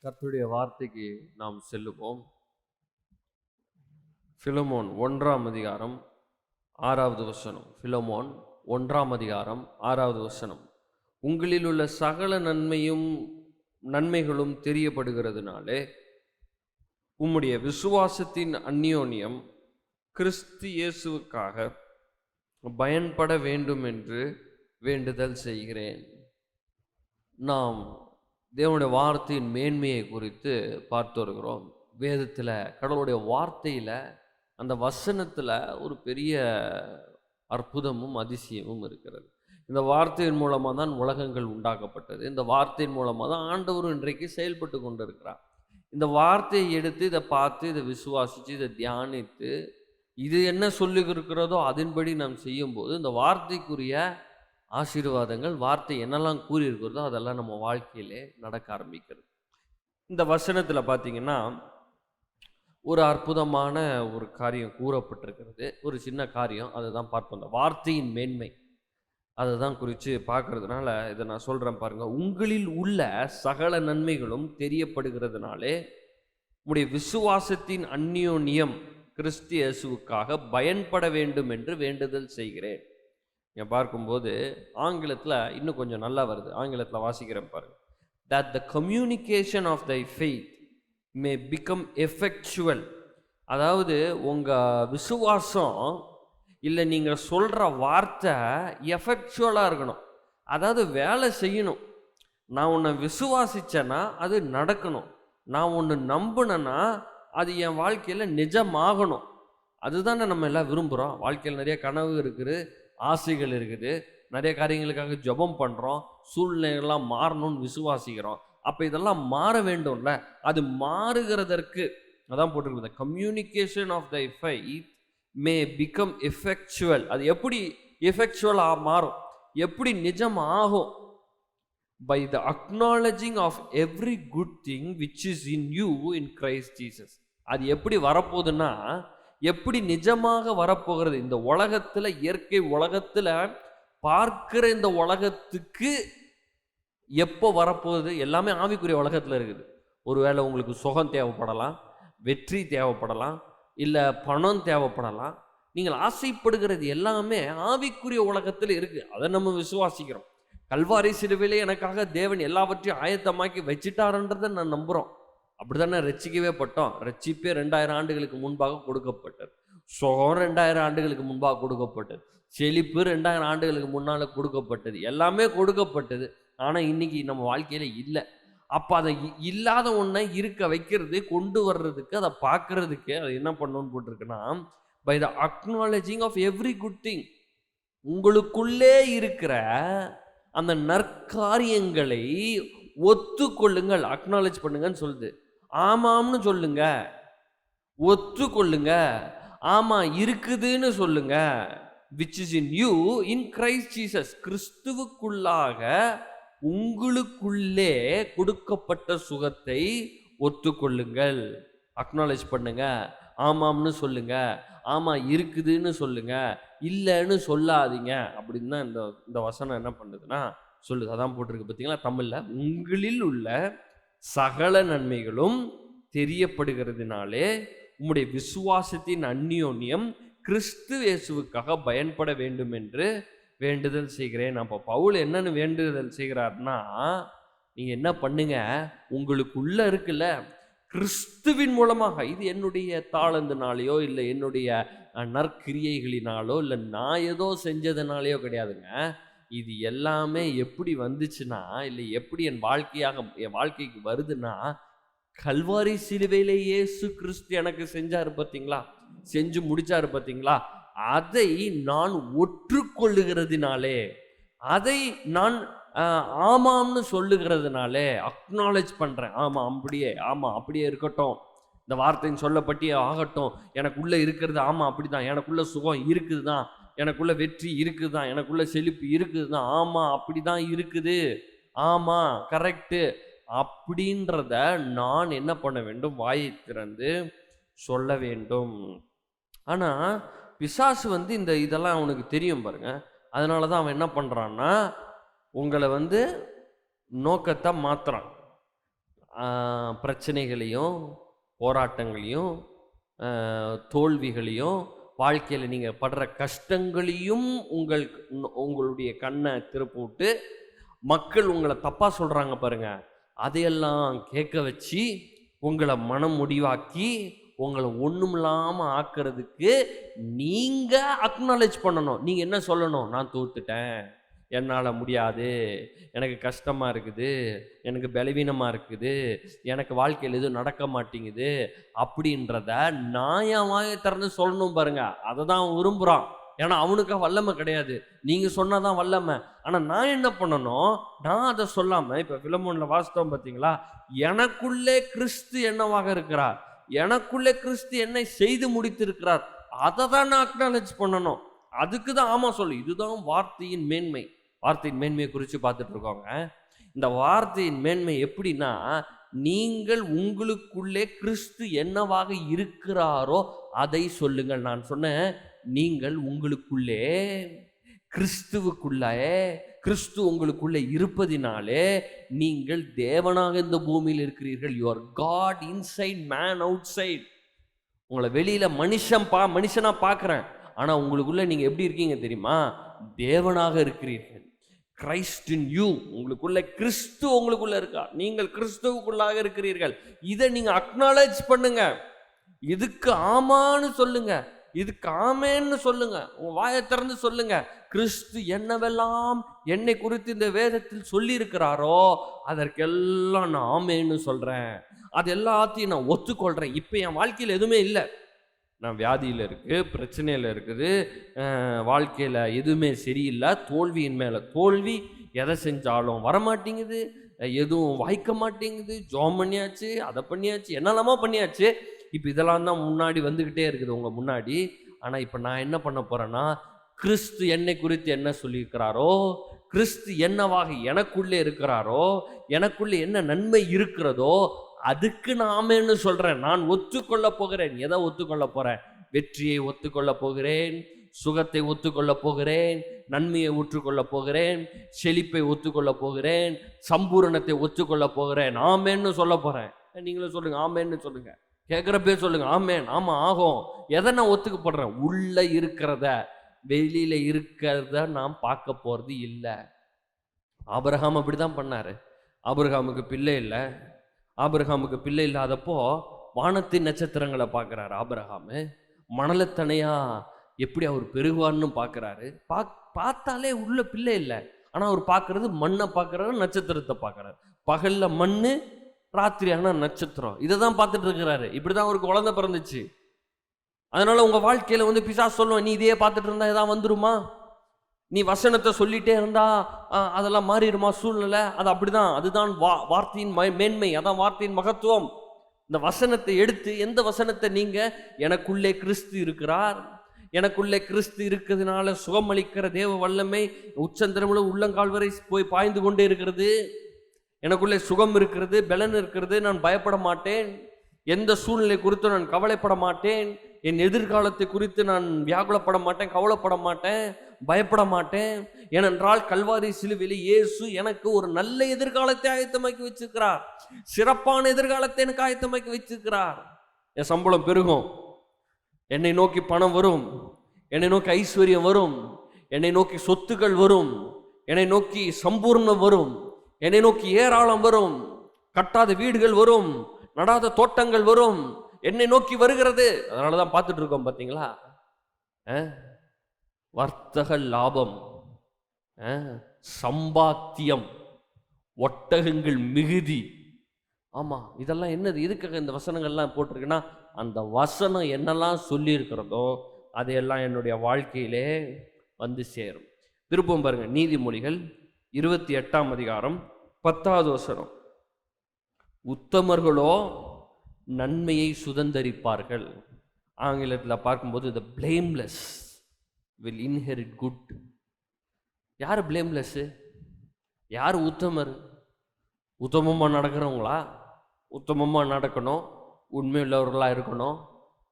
கர்த்தருடைய வார்த்தைக்கு நாம் செல்லுவோம். பிலமோன் 1ஆம் அதிகாரம் 6வது வசனம். பிலமோன் 1ஆம் அதிகாரம் 6வது வசனம். உங்களில் உள்ள சகல நன்மைகளும் தெரியப்படுகிறதுனாலே உம்முடைய விசுவாசத்தின் அந்யோன்யம் கிறிஸ்து இயேசுவுக்காக பயன்பட வேண்டும் என்று வேண்டுதல் செய்கிறேன். நாம் தேவனுடைய வார்த்தையின் மேன்மையை குறித்து பார்த்து வருகிறோம். வேதத்தில், கடவுளுடைய வார்த்தையில், அந்த வசனத்தில் ஒரு பெரிய அற்புதமும் அதிசயமும் இருக்கிறது. இந்த வார்த்தையின் மூலமாக தான் உலகங்கள் உண்டாக்கப்பட்டது. இந்த வார்த்தையின் மூலமாக தான் ஆண்டவரும் இன்றைக்கு செயல்பட்டு கொண்டு இருக்கிறார். இந்த வார்த்தையை எடுத்து இதை பார்த்து இதை விசுவாசித்து இதை தியானித்து இது என்ன சொல்லியிருக்கிறதோ அதன்படி நாம் செய்யும்போது இந்த வார்த்தைக்குரிய ஆசீர்வாதங்கள், வார்த்தை என்னெல்லாம் கூறியிருக்கிறதோ அதெல்லாம் நம்ம வாழ்க்கையிலே நடக்க ஆரம்பிக்கிறது. இந்த வசனத்தில் பார்த்தீங்கன்னா ஒரு அற்புதமான ஒரு காரியம் கூறப்பட்டிருக்கிறது. ஒரு சின்ன காரியம், அதை தான் பார்ப்போம். இந்த வார்த்தையின் மேன்மை அதை தான் குறித்து பார்க்கறதுனால இதை நான் சொல்கிறேன் பாருங்கள். உங்களில் உள்ள சகல நன்மைகளும் தெரியப்படுகிறதுனாலே உம்முடைய விசுவாசத்தின் அந்யோன்யம் கிறிஸ்து இயேசுவுக்காக பயன்பட வேண்டும் என்று வேண்டுதல் செய்கிறேன். இங்கே பார்க்கும்போது ஆங்கிலத்தில் இன்னும் கொஞ்சம் நல்லா வருது. ஆங்கிலத்தில் வாசிக்கிறேன் பாருங்க. that the communication of thy faith may become effectual. அதாவது உங்கள் விசுவாசம் இல்லை நீங்கள் சொல்கிற வார்த்தை எஃபெக்சுவலாக இருக்கணும். அதாவது வேலை செய்யணும். நான் உன்னை விசுவாசித்தேன்னா அது நடக்கணும். நான் ஒன்று நம்பினேன்னா அது என் வாழ்க்கையில் நிஜமாகணும். அதுதானே நம்ம எல்லாம் விரும்புகிறோம். வாழ்க்கையில் நிறைய கனவு இருக்குது, ஆசைகள் இருக்குது, நிறைய காரியங்களுக்காக ஜெபம் பண்ணுறோம், சூழ்நிலைகள்லாம் மாறணும்னு விசுவாசிக்கிறோம். அப்போ இதெல்லாம் மாற வேண்டும்ல. அது மாறுகிறதற்கு அதான் போட்டிருக்குது, communication of thy faith may become effectual. அது எப்படி எஃபெக்சுவலாக மாறும், எப்படி நிஜம் ஆகும்? by the acknowledging of every good thing which is in you in Christ Jesus. அது எப்படி வரப்போகுதுன்னா, எப்படி நிஜமாக வரப்போகிறது? இந்த உலகத்தில், இயற்கை உலகத்தில் பார்க்கிற இந்த உலகத்துக்கு எப்போ வரப்போகுது? எல்லாமே ஆவிக்குரிய உலகத்தில் இருக்குது. ஒருவேளை உங்களுக்கு சுகம் தேவைப்படலாம், வெற்றி தேவைப்படலாம், இல்லை பணம் தேவைப்படலாம். நீங்கள் ஆசைப்படுகிறது எல்லாமே ஆவிக்குரிய உலகத்தில் இருக்குது. அதை நம்ம விசுவாசிக்கிறோம். கல்வாரி சிலுவையிலே எனக்காக தேவன் எல்லாவற்றையும் ஆயத்தமாக்கி வச்சிட்டாருன்றதை நான் நம்புகிறோம். அப்படி தானே ரட்சிக்கவே பட்டோம். ரட்சிப்பே 2000 ஆண்டுகளுக்கு முன்பாக கொடுக்கப்பட்டது. சுகம் 2000 ஆண்டுகளுக்கு முன்பாக கொடுக்கப்பட்டது. செழிப்பு 2000 ஆண்டுகளுக்கு முன்னால் கொடுக்கப்பட்டது. எல்லாமே கொடுக்கப்பட்டது. ஆனால் இன்னைக்கு நம்ம வாழ்க்கையில் இல்லை. அப்போ அதை இல்லாத ஒன்றை இருக்க வைக்கிறது, கொண்டு வர்றதுக்கு, அதை பார்க்கறதுக்கு அது என்ன பண்ணணும்னு போட்டிருக்குன்னா, by the acknowledging of every good thing. உங்களுக்குள்ளே இருக்கிற அந்த நற்காரியங்களை ஒத்துக்கொள்ளுங்கள். அக்னாலேஜ் பண்ணுங்கன்னு சொல்லுது. ஆமாம்னு சொல்லுங்க, ஒத்துக்கொள்ளுங்க, ஆமா இருக்குதுன்னு சொல்லுங்க. which is in you in Christ Jesus. கிறிஸ்துவுக்குள்ளாக உங்களுக்குள்ளே கொடுக்கப்பட்ட சுகத்தை ஒத்துக்கொள்ளுங்கள். அக்னாலேஜ் பண்ணுங்க, ஆமாம்னு சொல்லுங்க, ஆமா இருக்குதுன்னு சொல்லுங்க, இல்லைன்னு சொல்லாதீங்க அப்படின்னு தான் இந்த வசனம் என்ன பண்ணுதுன்னா சொல்லுது. அதான் போட்டிருக்கு பார்த்தீங்களா தமிழில். உங்களில் உள்ள சகல நன்மைகளும் தெரியப்படுகிறதுனாலே உம்முடைய விசுவாசத்தின் அந்யோன்யம் கிறிஸ்து இயேசுவுக்காக பயன்பட வேண்டும் என்று வேண்டுதல் செய்கிறேன். அப்போ பவுல் என்னன்னு வேண்டுதல் செய்கிறார்னா, நீங்கள் என்ன பண்ணுங்க, உங்களுக்குள்ள இருக்குல்ல கிறிஸ்துவின் மூலமாக, இது என்னுடைய தாளந்தினாலேயோ இல்லை என்னுடைய நற்கிரியைகளினாலோ இல்லை நான் ஏதோ செஞ்சதுனாலேயோ கிடையாதுங்க. இது எல்லாமே எப்படி வந்துச்சுன்னா, இல்லை எப்படி என் வாழ்க்கைக்கு வருதுன்னா, கல்வாரி சிலுவையிலே இயேசு கிறிஸ்து எனக்கு செஞ்சாரு பார்த்தீங்களா, செஞ்சு முடிச்சாரு பார்த்தீங்களா, அதை நான் ஒற்றுக்கொள்ளுகிறதுனாலே, அதை நான் ஆமாம்னு சொல்லுகிறதுனாலே, அக்னாலேஜ் பண்ணுறேன். ஆமாம் அப்படியே இருக்கட்டும், இந்த வார்த்தைன்னு சொல்லப்பட்டியே ஆகட்டும், எனக்குள்ளே இருக்கிறது ஆமாம் அப்படி தான், எனக்குள்ள சுகம் இருக்குது தான், எனக்குள்ள வெற்றி இருக்குது தான், எனக்குள்ள செழிப்பு இருக்குது தான், ஆமாம் அப்படி தான் இருக்குது, ஆமாம் கரெக்டு அப்படின்றத நான் என்ன பண்ண வேண்டும்? வாயை திறந்து சொல்ல வேண்டும். ஆனால் பிசாசு இதெல்லாம் அவனுக்கு தெரியும் பாருங்க. அதனால தான் அவன் என்ன பண்ணுறான்னா, உங்களை நோக்கத்தை மாற்றுறான். பிரச்சனைகளையும் போராட்டங்களையும் தோல்விகளையும் வாழ்க்கையில் நீங்கள் படுற கஷ்டங்களையும் உங்களுடைய கண்ணை திருப்பிவிட்டு மக்கள் உங்களை தப்பாக சொல்கிறாங்க பாருங்க, அதையெல்லாம் கேட்க வச்சு உங்களை மனம் முடிவாக்கி உங்களை ஒன்றும் இல்லாமல் ஆக்கிறதுக்கு நீங்கள் அக்னாலேஜ் பண்ணணும். நீங்கள் என்ன சொல்லணும்? நான் தோத்துட்டேன், என்னால் முடியாது, எனக்கு கஷ்டமாக இருக்குது, எனக்கு பலவீனமாக இருக்குது, எனக்கு வாழ்க்கையில் எதுவும் நடக்க மாட்டேங்குது அப்படின்றத நான் என் வாயை திறந்து சொல்லணும் பாருங்க. அதை தான் அவன் விரும்புகிறான். ஏன்னா அவனுக்கு வல்லமை கிடையாது, நீங்கள் சொன்னால் தான் வல்லமை. ஆனால் நான் என்ன பண்ணணும்? நான் அதை சொல்லாமல், இப்போ பிலமோனில் வாஸ்தவம் பார்த்தீங்களா, எனக்குள்ளே கிறிஸ்து என்னவாக இருக்கிறார், எனக்குள்ளே கிறிஸ்து என்னை செய்து முடித்திருக்கிறார், அதை தான் நான் அக்னாலேஜ் பண்ணணும். அதுக்கு தான் ஆமாம் சொல்லு. இதுதான் வார்த்தையின் மேன்மை. வார்த்தையின் மேன்மையை குறித்து பார்த்துட்டு இருக்கோங்க. இந்த வார்த்தையின் மேன்மை எப்படின்னா, நீங்கள் உங்களுக்குள்ளே கிறிஸ்து என்னவாக இருக்கிறாரோ அதை சொல்லுங்கள். நான் சொன்னேன், நீங்கள் உங்களுக்குள்ளே கிறிஸ்துவுக்குள்ளே, கிறிஸ்து உங்களுக்குள்ளே இருப்பதினாலே நீங்கள் தேவனாக இந்த பூமியில் இருக்கிறீர்கள். You are God inside, man outside. உங்களை வெளியில மனுஷனா பார்க்குறேன், ஆனால் உங்களுக்குள்ள நீங்கள் எப்படி இருக்கீங்க தெரியுமா? தேவனாக இருக்கிறீர்கள். கிரைஸ்ட் இன் யூ, உங்களுக்குள்ள கிறிஸ்து உங்களுக்குள்ள இருக்கா, நீங்கள் கிறிஸ்துவுக்குள்ளாக இருக்கிறீர்கள். இதை நீங்கள் அக்னாலேஜ் பண்ணுங்க. இதுக்கு ஆமான்னு சொல்லுங்க, இதுக்கு ஆமேன்னு சொல்லுங்க, உங்க வாயை திறந்து சொல்லுங்க. கிறிஸ்து என்னவெல்லாம் என்னை குறித்து இந்த வேதத்தில் சொல்லி இருக்கிறாரோ அதற்கெல்லாம் நான் ஆமேன்னு சொல்றேன், அது எல்லாத்தையும் நான் ஒத்துக்கொள்றேன். இப்போ என் வாழ்க்கையில் எதுவுமே இல்லை, நான் வியாதியில் இருக்குது, பிரச்சனையில் இருக்குது, வாழ்க்கையில் எதுவுமே சரியில்லை, தோல்வியின் மேலே தோல்வி, எதை செஞ்சாலும் வரமாட்டேங்குது, எதுவும் வாய்க்க மாட்டேங்குது, ஜோம் பண்ணியாச்சு, அதை பண்ணியாச்சு, என்னெல்லாமோ பண்ணியாச்சு. இப்போ இதெல்லாம் தான் முன்னாடி வந்துக்கிட்டே இருக்குது உங்கள் முன்னாடி. ஆனால் இப்போ நான் என்ன பண்ண போகிறேன்னா, கிறிஸ்து என்னை குறித்து என்ன சொல்லியிருக்கிறாரோ, கிறிஸ்து என்னவாக எனக்குள்ளே இருக்கிறாரோ, எனக்குள்ளே என்ன நன்மை இருக்கிறதோ அதுக்கு நான் ஆமென்னு சொல்கிறேன். நான் ஒத்துக்கொள்ள போகிறேன். எதை ஒத்துக்கொள்ள போகிறேன்? வெற்றியை ஒத்துக்கொள்ள போகிறேன், சுகத்தை ஒத்துக்கொள்ள போகிறேன், நன்மையை ஒற்றுக்கொள்ள போகிறேன், செழிப்பை ஒத்துக்கொள்ள போகிறேன், சம்பூரணத்தை ஒத்துக்கொள்ள போகிறேன். ஆமேன்னு சொல்ல போகிறேன். நீங்களும் சொல்லுங்க, ஆமேன்னு சொல்லுங்க. கேட்குறப்பே சொல்லுங்க, ஆமேன். ஆமாம், ஆகும். எதை நான் ஒத்துக்கப்படுறேன்? உள்ளே இருக்கிறத, வெளியில் இருக்கிறத நான் பார்க்க போகிறது இல்லை. ஆபிரகாம் அப்படி தான் பண்ணார். ஆபிரகாமுக்கு பிள்ளை இல்லை. ஆபிரகாமுக்கு பிள்ளை இல்லாதப்போ வானத்தின் நட்சத்திரங்களை பார்க்குறாரு ஆபிரகாமு. மணலத்தனையா எப்படி அவர் பெருகுவான்னு பார்க்குறாரு. பார்த்தாலே உள்ள பிள்ளை இல்லை, ஆனால் அவர் பார்க்கறது மண்ணை பார்க்குறாரு, நட்சத்திரத்தை பார்க்குறாரு. பகலில் மண், ராத்திரி ஆனால் நட்சத்திரம். இதை தான் பார்த்துட்டு இருக்கிறாரு. இப்படி தான் அவருக்கு குழந்தை பிறந்துச்சு. அதனால உங்கள் வாழ்க்கையில் பிசாசு சொல்லுவேன், நீ இதையே பார்த்துட்டு இருந்தா எதாவது வந்துருமா, நீ வசனத்தை சொல்லிட்டே இருந்தா அதெல்லாம் மாறிடுமா சூழ்நிலை. அது அப்படிதான். அதுதான் வார்த்தையின் மேன்மை, அதான் வார்த்தையின் மகத்துவம். இந்த வசனத்தை எடுத்து, எந்த வசனத்தை நீங்க எனக்குள்ளே கிறிஸ்து இருக்கிறார், எனக்குள்ளே கிறிஸ்து இருக்கிறதுனால சுகமளிக்கிற தேவ வல்லமை உச்சந்திரமுள்ள உள்ளங்கால் வரை போய் பாய்ந்து கொண்டே இருக்கிறது, எனக்குள்ளே சுகம் இருக்கிறது, பலன் இருக்கிறது, நான் பயப்பட மாட்டேன், எந்த சூழ்நிலை குறித்து நான் கவலைப்பட மாட்டேன், என் எதிர்காலத்தை குறித்து நான் வியாகுலப்பட மாட்டேன், கவலைப்பட மாட்டேன், பயப்பட மாட்டேன். ஏனென்றால் கல்வாரி சிலுவையில் இயேசு எனக்கு ஒரு நல்ல எதிர்காலத்தை ஆயத்தமாக்கி வச்சிருக்கிறார், சிறப்பான எதிர்காலத்தை எனக்கு ஆயத்தமாக்கி வச்சிருக்கிறார். என் சம்பளம் பெருகும், என்னை நோக்கி பணம் வரும், என்னை நோக்கி ஐஸ்வர்யம் வரும், என்னை நோக்கி சொத்துக்கள் வரும், என்னை நோக்கி சம்பூர்ணம் வரும், என்னை நோக்கி ஏராளம் வரும், கட்டாத வீடுகள் வரும், நடாத தோட்டங்கள் வரும், என்னை நோக்கி வருகிறது. அதனால தான் பார்த்துட்டு இருக்கோம் பார்த்தீங்களா, வர்த்தக லாபம், சம்பாத்தியம், ஒட்டகங்கள் மிகுதி. ஆமாம், இதெல்லாம் என்னது? எதுக்காக இந்த வசனங்கள்லாம் போட்டிருக்குன்னா, அந்த வசனம் என்னெல்லாம் சொல்லி இருக்கிறதோ அதையெல்லாம் என்னுடைய வாழ்க்கையிலே வந்து சேரும். திருப்பம் பாருங்க, நீதிமொழிகள் 28ஆம் அதிகாரம் 10வது வசனம். உத்தமர்களோ நன்மையை சுதந்தரிப்பார்கள். ஆங்கிலத்தில் பார்க்கும்போது the blameless will inherit good. யார் blameless? யார் உத்தமர்? உத்தமமாக நடக்கிறவங்களா? உத்தமமாக நடக்கணும், உண்மையுள்ளவர்களாக இருக்கணும்,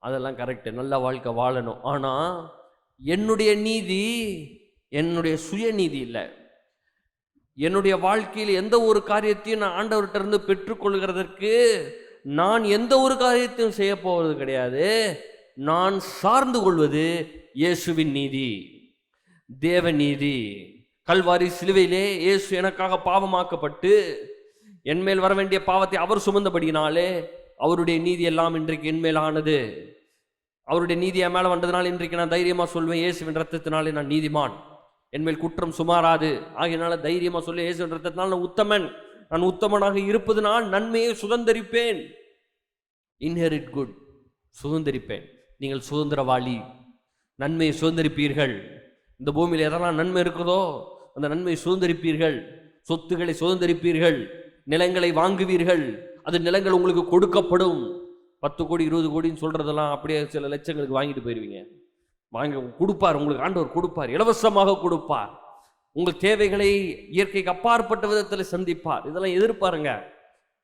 அதெல்லாம் கரெக்டு, நல்ல வாழ்க்கை வாழணும். ஆனால் என்னுடைய நீதி என்னுடைய சுயநீதி இல்லை, என்னுடைய வாழ்க்கையில் எந்த ஒரு காரியத்தையும் நான் ஆண்டவர்கிட்ட இருந்து பெற்றுக்கொள்கிறதற்கு நான் எந்த ஒரு காரியத்தையும் செய்ய போவது கிடையாது. நான் சார்ந்து கொள்வது இயேசுவின் நீதி, தேவ நீதி. கல்வாரி சிலுவையிலே இயேசு எனக்காக பாவமாக்கப்பட்டு என்மேல் வர வேண்டிய பாவத்தை அவர் சுமந்தபடினாலே அவருடைய நீதி எல்லாம் இன்றைக்கு என்மேல் ஆனது. அவருடைய நீதி என் மேல வந்ததுனால இன்றைக்கு நான் தைரியமா சொல்வேன், இயேசுவின் ரத்தத்தினாலே நான் நீதிமான், என்மேல் குற்றம் சுமாராது. ஆகையினால தைரியமா சொல்லி, இயேசுவின் ரத்தத்தினால நான் உத்தமன், நான் உத்தமனாக இருப்பதனால் நன்மையை சுதந்தரிப்பேன். Inherit good, சுதந்தரிப்பேன். நீங்கள் சுதந்திரவாளி, நன்மையை சுதந்தரிப்பீர்கள். இந்த பூமியில் எதெல்லாம் நன்மை இருக்குதோ அந்த நன்மையை சுதந்தரிப்பீர்கள். சொத்துக்களை சுதந்தரிப்பீர்கள், நிலங்களை வாங்குவீர்கள், அது நிலங்கள் உங்களுக்கு கொடுக்கப்படும். 10 கோடி 20 கோடின்னு சொல்றதெல்லாம் அப்படியே சில லட்சங்களுக்கு வாங்கிட்டு போயிருவீங்க. வாங்க கொடுப்பார், உங்களுக்கு ஆண்டவர் கொடுப்பார், இலவசமாக கொடுப்பார். உங்கள் தேவைகளை இயற்கைக்கு அப்பாற்பட்ட விதத்தில் சந்திப்பார். இதெல்லாம் எதிர்பாருங்க.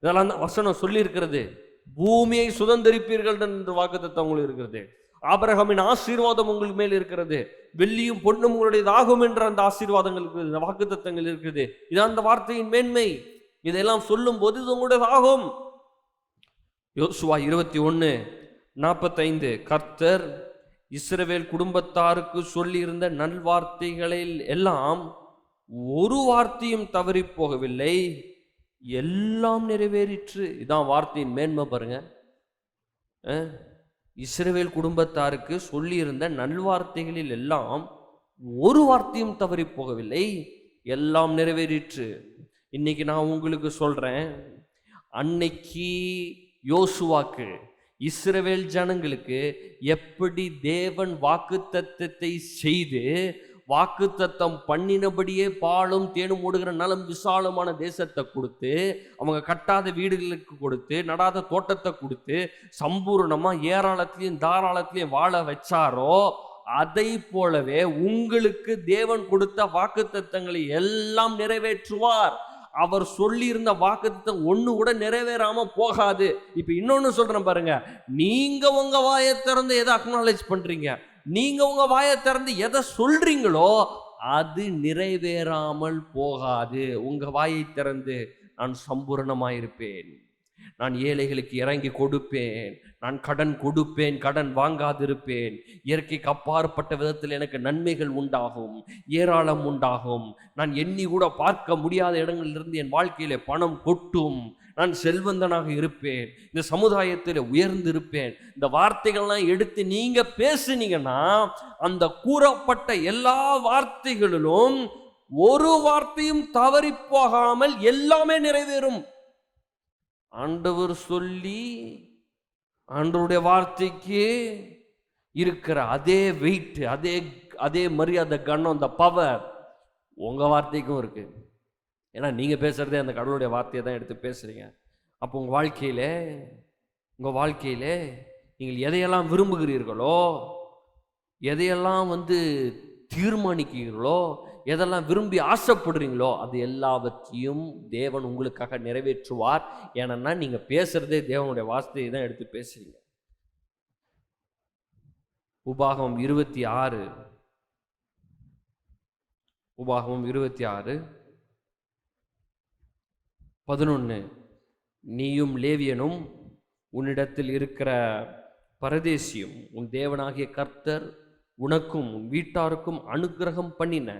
இதெல்லாம் தான் வசனம் சொல்லி இருக்கிறது. பூமியை சுதந்தரிப்பீர்கள் என்ற வாக்குத்தத்தம் உங்களுக்கு இருக்கிறது. ஆபிரகாமின் ஆசீர்வாதம் உங்களுக்கு மேல் இருக்கிறது. வெள்ளியும் பொன்னும் உங்களுடையதாகும் என்ற அந்த ஆசீர்வாதங்கள் இருக்கிறது, வாக்குத்தத்தங்கள் இருக்கிறது. இதான் அந்த வார்த்தையின் மேன்மை. இதெல்லாம் சொல்லும் போது இது உங்களுடையதாகும். யோசுவா 21:45 கர்த்தர் இஸ்ரவேல் குடும்பத்தாருக்கு சொல்லியிருந்த நல்வார்த்தைகளில் எல்லாம் ஒரு வார்த்தையும் தவறி போகவில்லை, எல்லாம் நிறைவேறிற்று. இதான் வார்த்தையின் மேன்மை பாருங்க. இஸ்ரவேல் குடும்பத்தாருக்கு சொல்லியிருந்த நல்வார்த்தைகளில் எல்லாம் ஒரு வார்த்தையும் தவறி போகவில்லை, எல்லாம் நிறைவேறிற்று. இன்னைக்கு நான் உங்களுக்கு சொல்றேன், அன்னைக்கு யோசுவாக்கு இஸ்ரவேல் ஜனங்களுக்கு எப்படி தேவன் வாக்குத்தத்தத்தை செய்து வாக்குத்தத்தம் பண்ணினபடியே பாலும் தேனும் ஓடுகிற நலம் விசாலமான தேசத்தை கொடுத்து, அவங்க கட்டாத வீடுகளுக்கு கொடுத்து, நடாத தோட்டத்தை கொடுத்து, சம்பூர்ணமா ஏராளத்திலையும் தாராளத்திலையும் வாழ வச்சாரோ, அதை போலவே உங்களுக்கு தேவன் கொடுத்த வாக்குத்தத்தங்களை எல்லாம் நிறைவேற்றுவார். அவர் சொல்லி இருந்த வாக்குத்தத்தம் ஒண்ணு கூட நிறைவேறாம போகாது. இப்ப இன்னொன்னு சொல்றேன் பாருங்க, நீங்க உங்க வாயை திறந்து எதை அக்னாலேஜ் பண்றீங்க, நீங்க உங்க வாயை திறந்து எதை சொல்றீங்களோ அது நிறைவேறாமல் போகாது. உங்க வாயை திறந்து நான் சம்பூரணமாயிருப்பேன், நான் ஏழைகளுக்கு இறங்கி கொடுப்பேன், நான் கடன் கொடுப்பேன், கடன் வாங்காதிருப்பேன், இயற்கைக்கு அப்பாற்பட்ட விதத்தில் எனக்கு நன்மைகள் உண்டாகும், ஏராளம் உண்டாகும், நான் எண்ணி கூட பார்க்க முடியாத இடங்களிலிருந்து என் வாழ்க்கையில பணம் கொட்டும், நான் செல்வந்தனாக இருப்பேன், இந்த சமுதாயத்தில் உயர்ந்து இருப்பேன். இந்த வார்த்தைகள்லாம் எடுத்து நீங்க பேசுனீங்கன்னா அந்த கூறப்பட்ட எல்லா வார்த்தைகளிலும் ஒரு வார்த்தையும் தவறி போகாமல் எல்லாமே நிறைவேறும். ஆண்டவர் சொல்லி ஆண்டவருடைய வார்த்தைக்கு இருக்கிற அதே வெயிட், அதே மரியாதை, கண்ணம், அந்த பவர் உங்க வார்த்தைக்கும் இருக்கு. ஏன்னா நீங்க பேசுறதே அந்த கடவுளுடைய வார்த்தையை தான் எடுத்து பேசுறீங்க. அப்போ உங்க வாழ்க்கையில நீங்கள் எதையெல்லாம் விரும்புகிறீர்களோ, எதையெல்லாம் தீர்மானிக்கிறீர்களோ, எதெல்லாம் விரும்பி ஆசைப்படுறீங்களோ அது எல்லாவற்றையும் தேவன் உங்களுக்காக நிறைவேற்றுவார். ஏன்னா நீங்க பேசுறதே தேவனுடைய வார்த்தையை தான் எடுத்து பேசுறீங்க. உபாகமம் 26:11 நீயும் லேவியனும் உன்னிடத்தில் இருக்கிற பரதேசியும் உன் தேவனாகிய கர்த்தர் உனக்கும் உன் வீட்டாருக்கும் அனுக்கிரகம் பண்ணின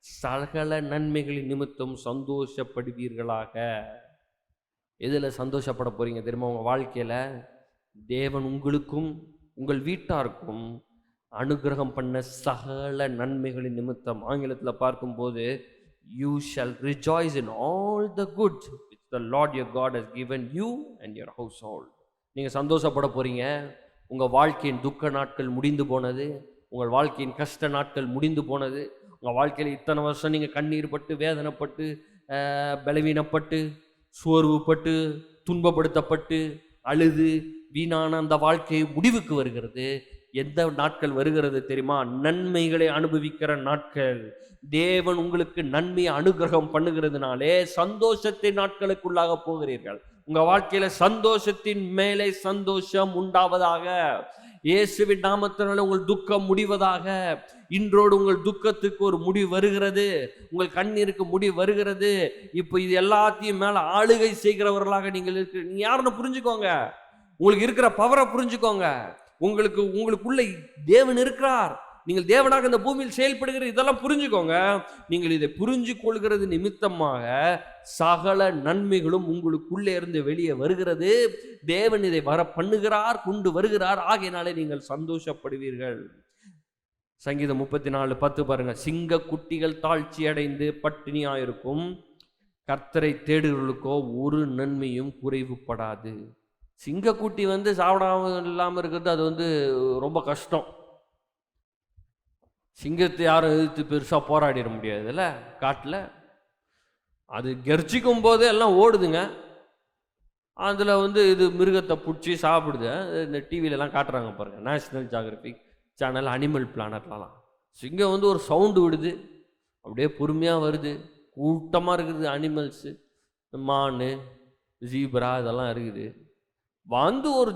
சகல நன்மைகளின் நிமித்தம் சந்தோஷப்படுவீர்களாக. எதுல சந்தோஷப்பட போறீங்க தெரியுமா? உங்க வாழ்க்கையில தேவன் உங்களுக்கும் உங்கள் வீட்டாருக்கும் அனுக்கிரகம் பண்ண சகல நன்மைகளின் நிமித்தம். ஆங்கிலத்தில் பார்க்கும்போது you shall rejoice in all the good which the Lord your God has given you and your household. நீங்க சந்தோஷப்பட போறீங்க. உங்க வாழ்க்கையின் துக்க நாட்கள் முடிந்து போனது, உங்கள் வாழ்க்கையின் கஷ்ட நாட்கள் முடிந்து போனது. உங்கள் வாழ்க்கையில் இத்தனை வருஷம் நீங்கள் கண்ணீர் பட்டு, வேதனைப்பட்டு, பலவீனப்பட்டு, சோர்வுப்பட்டு, துன்பப்படுத்தப்பட்டு, அழுது வீணான அந்த வாழ்க்கை முடிவுக்கு வருகிறது. எந்த நாட்கள் வருகிறது தெரியுமா? நன்மைகளை அனுபவிக்கிற நாட்கள். தேவன் உங்களுக்கு நன்மையை அனுகிரகம் பண்ணுகிறதுனாலே சந்தோஷத்தின் நாட்களுக்குள்ளாக போகிறீர்கள். உங்க வாழ்க்கையில சந்தோஷத்தின் மேலே சந்தோஷம் உண்டாவதாக. இயேசுவின் நாமத்தினால உங்கள் துக்கம் முடிவதாக. இன்றோடு உங்கள் துக்கத்துக்கு ஒரு முடிவு வருகிறது, உங்கள் கண்ணீருக்கு முடிவு வருகிறது. இப்போ இது எல்லாத்தையும் மேல ஆளுகை செய்கிறவர்களாக நீங்கள் நீங்க யாருன்னு புரிஞ்சுக்கோங்க. உங்களுக்கு இருக்கிற பவரை புரிஞ்சுக்கோங்க. உங்களுக்குள்ள தேவன் இருக்கிறார். நீங்கள் தேவனாக இந்த பூமியில் செயல்படுகிற இதெல்லாம் புரிஞ்சுக்கோங்க. நீங்கள் இதை புரிஞ்சு கொள்கிறது நிமித்தமாக சகல நன்மைகளும் உங்களுக்குள்ளே இருந்து வெளியே வருகிறது. தேவன் இதை வர பண்ணுகிறார், கொண்டு வருகிறார். ஆகையினாலே நீங்கள் சந்தோஷப்படுவீர்கள். சங்கீதம் 34:10 பாருங்க. சிங்க குட்டிகள் தாழ்ச்சி அடைந்து பட்டினியாயிருக்கும், கர்த்தரை தேடுகளுக்கோ ஒரு நன்மையும் குறைவுபடாது. சிங்கக்குட்டி சாப்பிடாம இல்லாமல் இருக்கிறது அது ரொம்ப கஷ்டம். சிங்கத்தை யாரும் எதிர்த்து பெருசாக போராடிட முடியாதுல்ல காட்டில். அது கெர்ச்சிக்கும் போதே எல்லாம் ஓடுதுங்க. அதில் இது மிருகத்தை பிடிச்சி சாப்பிடுது. இந்த டிவிலெலாம் காட்டுறாங்க பாருங்கள், நேஷ்னல் ஜியோகிராஃபிக் சேனல், அனிமல் பிளானட்லாம். சிங்கம் ஒரு சவுண்டு விடுது, அப்படியே பொறுமையாக வருது, கூட்டமாக இருக்குது. அனிமல்ஸு, மான், ஜீப்ரா இதெல்லாம் இருக்குது. ஒரு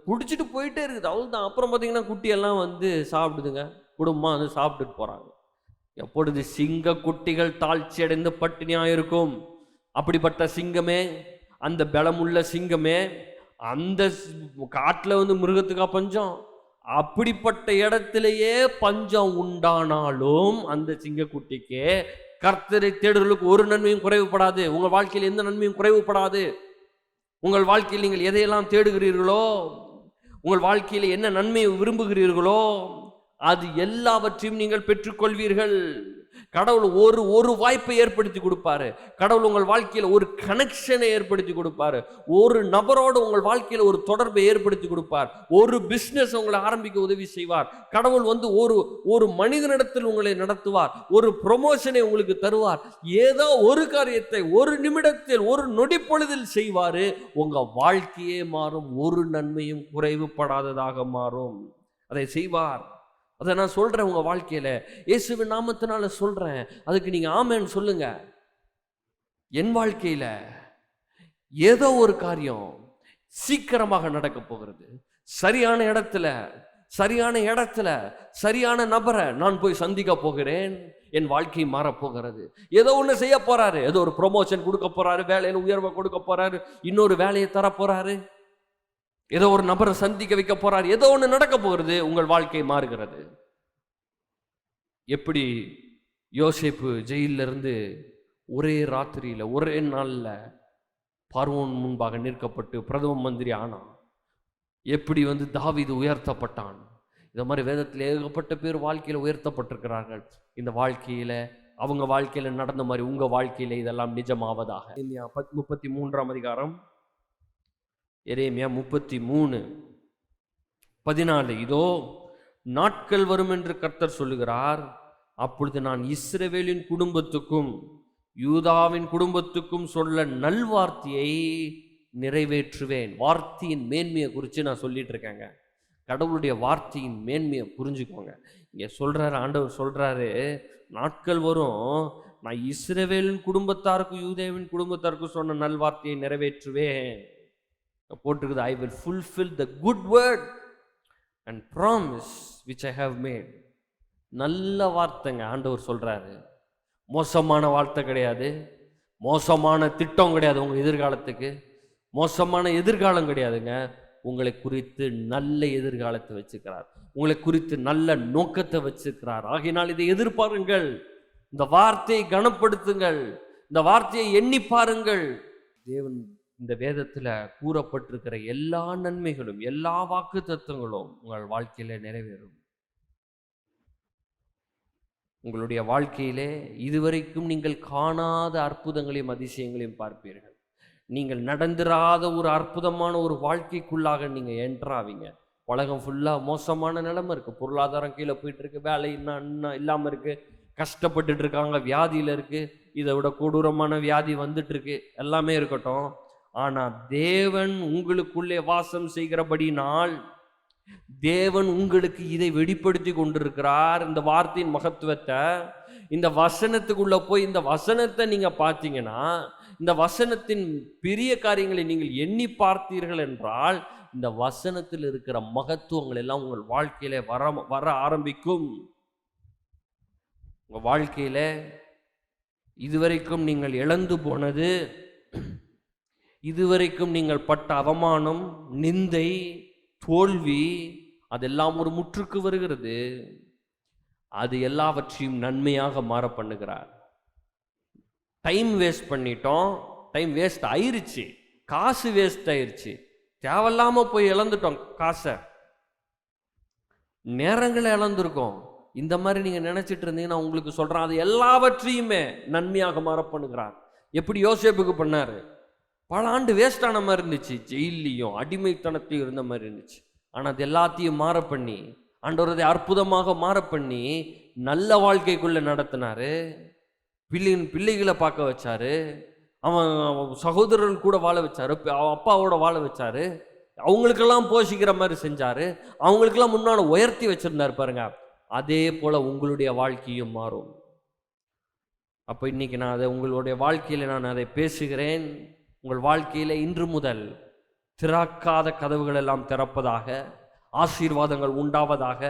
பிடிச்சிட்டு போயிட்டே இருக்குது, அவ்வளோதான். அப்புறம் பார்த்தீங்கன்னா குட்டியெல்லாம் சாப்பிடுதுங்க, குடும்பம் சாப்பிட்டுட்டு போகிறாங்க. எப்பொழுது சிங்க குட்டிகள் தாழ்ச்சி அடைந்து பட்டினியாக இருக்கும், அப்படிப்பட்ட சிங்கமே, அந்த பலமுள்ள சிங்கமே, அந்த காட்டில் மிருகத்துக்கா பஞ்சம், அப்படிப்பட்ட இடத்திலேயே பஞ்சம் உண்டானாலும் அந்த சிங்கக்குட்டிக்கு கர்த்தரை தேடுதலுக்கு ஒரு நன்மையும் குறைவுபடாது. உங்கள் வாழ்க்கையில் எந்த நன்மையும் குறைவுபடாது. உங்கள் வாழ்க்கையில் நீங்கள் எதையெல்லாம் தேடுகிறீர்களோ, உங்கள் வாழ்க்கையில் என்ன நன்மையை விரும்புகிறீர்களோ, அது எல்லாவற்றையும் நீங்கள் பெற்றுக்கொள்வீர்கள். கடவுள் ஒரு வாய்ப்பை ஏற்படுத்தி கொடுப்பாரு. கடவுள் உங்கள் வாழ்க்கையில் ஒரு கனெக்ஷனை ஏற்படுத்தி கொடுப்பாரு. ஒரு நபரோடு உங்கள் வாழ்க்கையில் ஒரு தொடர்பை ஏற்படுத்தி கொடுப்பார். ஒரு பிஸ்னஸ் உங்களை ஆரம்பிக்க உதவி செய்வார். கடவுள் ஒரு மனிதனிடத்தில் உங்களை நடத்துவார். ஒரு ப்ரொமோஷனை உங்களுக்கு தருவார். ஏதோ ஒரு காரியத்தை ஒரு நிமிடத்தில், ஒரு நொடி பொழுதில் செய்வாரு. உங்க வாழ்க்கையே மாறும். ஒரு நன்மையும் குறைவுபடாததாக மாறும். அதை செய்வார். அதை நான் சொல்றேன். உங்க வாழ்க்கையில இயேசுவின் நாமத்தினால சொல்றேன். அதுக்கு நீங்க ஆமென் சொல்லுங்க. என் வாழ்க்கையில ஏதோ ஒரு காரியம் சீக்கிரமாக நடக்க போகிறது. சரியான இடத்துல சரியான நபரை நான் போய் சந்திக்க போகிறேன். என் வாழ்க்கை மாறப்போகிறது. ஏதோ ஒன்று செய்ய போறாரு. ஏதோ ஒரு ப்ரொமோஷன் கொடுக்க போறாரு, வேலையில உயர்வை கொடுக்க போறாரு, இன்னொரு வேலையை தர போறாரு, ஏதோ ஒரு நபரை சந்திக்க வைக்க போறார். ஏதோ ஒன்று நடக்க போகிறது. உங்கள் வாழ்க்கை மாறுகிறது. எப்படி யோசேப்பு ஜெயிலில் இருந்து ஒரே ராத்திரியில் ஒரே நாளில் பார்வோன் முன்பாக நிற்கப்பட்டு பிரதம மந்திரி ஆனான். எப்படி தாவீது உயர்த்தப்பட்டான். இந்த மாதிரி வேதத்தில் ஏகப்பட்ட பேர் வாழ்க்கையில் உயர்த்தப்பட்டிருக்கிறார்கள். இந்த வாழ்க்கையில அவங்க வாழ்க்கையில நடந்த மாதிரி உங்க வாழ்க்கையில இதெல்லாம் நிஜமாவதாக. 33ஆம் அதிகாரம், எரேமியா 33:14. இதோ நாட்கள் வரும் என்று கர்த்தர் சொல்லுகிறார், அப்பொழுது நான் இஸ்ரவேலின் குடும்பத்துக்கும் யூதாவின் குடும்பத்துக்கும் சொல்ல நல்வார்த்தையை நிறைவேற்றுவேன். வார்த்தையின் மேன்மையை குறித்து நான் சொல்லிட்டு இருக்கேங்க. கடவுளுடைய வார்த்தையின் மேன்மையை புரிஞ்சுக்கோங்க. இங்கே சொல்றாரு, ஆண்டவர் சொல்றாரு, நாட்கள் வரும், நான் இஸ்ரவேலின் குடும்பத்தாருக்கும் யூதாவின் குடும்பத்தாருக்கும் சொன்ன நல்வார்த்தையை நிறைவேற்றுவேன். போட்டிருக்குது, I will fulfill the good word and promise which I have made. நல்ல வார்த்தைங்க ஆண்டவர் சொல்றாரு. மோசமான வார்த்தை கிடையாது, மோசமான திட்டம் கிடையாது, உங்க எதிர்காலத்துக்கு மோசமான எதிர்காலம் கிடையாதுங்க. உங்களை குறித்து நல்ல எதிர்காலத்தை வச்சுக்கிறார். உங்களை குறித்து நல்ல நோக்கத்தை வச்சுக்கிறார். ஆகையினால் இதை எதிர்பாருங்கள். இந்த வார்த்தையை கனப்படுத்துங்கள். இந்த வார்த்தையை எண்ணி பாருங்கள். தேவன் இந்த வேதத்தில் கூறப்பட்டிருக்கிற எல்லா நன்மைகளும் எல்லா வாக்கு தத்துவங்களும் உங்கள் வாழ்க்கையில நிறைவேறும். உங்களுடைய வாழ்க்கையிலே இதுவரைக்கும் நீங்கள் காணாத அற்புதங்களையும் அதிசயங்களையும் பார்ப்பீர்கள். நீங்கள் நடந்திராத ஒரு அற்புதமான ஒரு வாழ்க்கைக்குள்ளாக நீங்க என்ட்ராவீங்க. உலகம் ஃபுல்லா மோசமான நிலைமை இருக்கு. பொருளாதாரம் கீழே போயிட்டு இருக்கு, வேலை இன்னும் இல்லாம இருக்கு, கஷ்டப்பட்டுட்டு இருக்காங்க, வியாதியில இருக்கு, இதை விட கொடூரமான வியாதி வந்துட்டு இருக்கு, எல்லாமே இருக்கட்டும். ஆனா தேவன் உங்களுக்குள்ளே வாசம் செய்கிறபடினால் தேவன் உங்களுக்கு இதை வெளிப்படுத்தி கொண்டிருக்கிறார். இந்த வார்த்தையின் மகத்துவத்தை இந்த வசனத்துக்குள்ள போய் இந்த வசனத்தை நீங்க பார்த்தீங்கன்னா, இந்த வசனத்தின் பெரிய காரியங்களை நீங்கள் எண்ணி பார்த்தீர்கள் என்றால் இந்த வசனத்தில் இருக்கிற மகத்துவங்கள் எல்லாம் உங்கள் வாழ்க்கையில வர ஆரம்பிக்கும். உங்கள் வாழ்க்கையில இதுவரைக்கும் நீங்கள் இழந்து போனது, இதுவரைக்கும் நீங்கள் பட்ட அவமானம், நிந்தை, தோல்வி, அதெல்லாம் ஒரு முற்றுக்கு வருகிறது. அது எல்லாவற்றையும் நன்மையாக மாற பண்ணுகிறார். டைம் வேஸ்ட் பண்ணிட்டோம், டைம் வேஸ்ட் ஆயிருச்சு, காசு வேஸ்ட் ஆயிருச்சு, தேவையில்லாம போய் இழந்துட்டோம், காசை, நேரங்களை இழந்திருக்கோம். இந்த மாதிரி நீங்க நினைச்சிட்டு இருந்தீங்கன்னா உங்களுக்கு சொல்றேன், அது எல்லாவற்றையுமே நன்மையாக மாற பண்ணுகிறார். எப்படி யோசேப்புக்கு பண்ணாரு? பல ஆண்டு வேஸ்ட் ஆன மாதிரி இருந்துச்சு, ஜெயிலையும் அடிமைத்தனத்தையும் இருந்த மாதிரி இருந்துச்சு. ஆனால் அது எல்லாத்தையும் மாற பண்ணி, ஆண்டவர் அதை அற்புதமாக மாற பண்ணி நல்ல வாழ்க்கைக்குள்ள நடத்தினாரு. பிள்ளைகளை பார்க்க வச்சாரு, அவன் சகோதரர்கள் கூட வாழ வச்சாரு, அவன் அப்பாவோட வாழ வச்சாரு, அவங்களுக்கெல்லாம் போஷிக்கிற மாதிரி செஞ்சாரு, அவங்களுக்கெல்லாம் முன்னாடி உயர்த்தி வச்சிருந்தாரு பாருங்க. அதே போல உங்களுடைய வாழ்க்கையும் மாறும். அப்போ இன்னைக்கு நான் அதை உங்களுடைய வாழ்க்கையில நான் அதை பேசுகிறேன். உங்கள் வாழ்க்கையில இன்று முதல் திறக்காத கதவுகள் எல்லாம் திறப்பதாக, ஆசீர்வாதங்கள் உண்டாவதாக,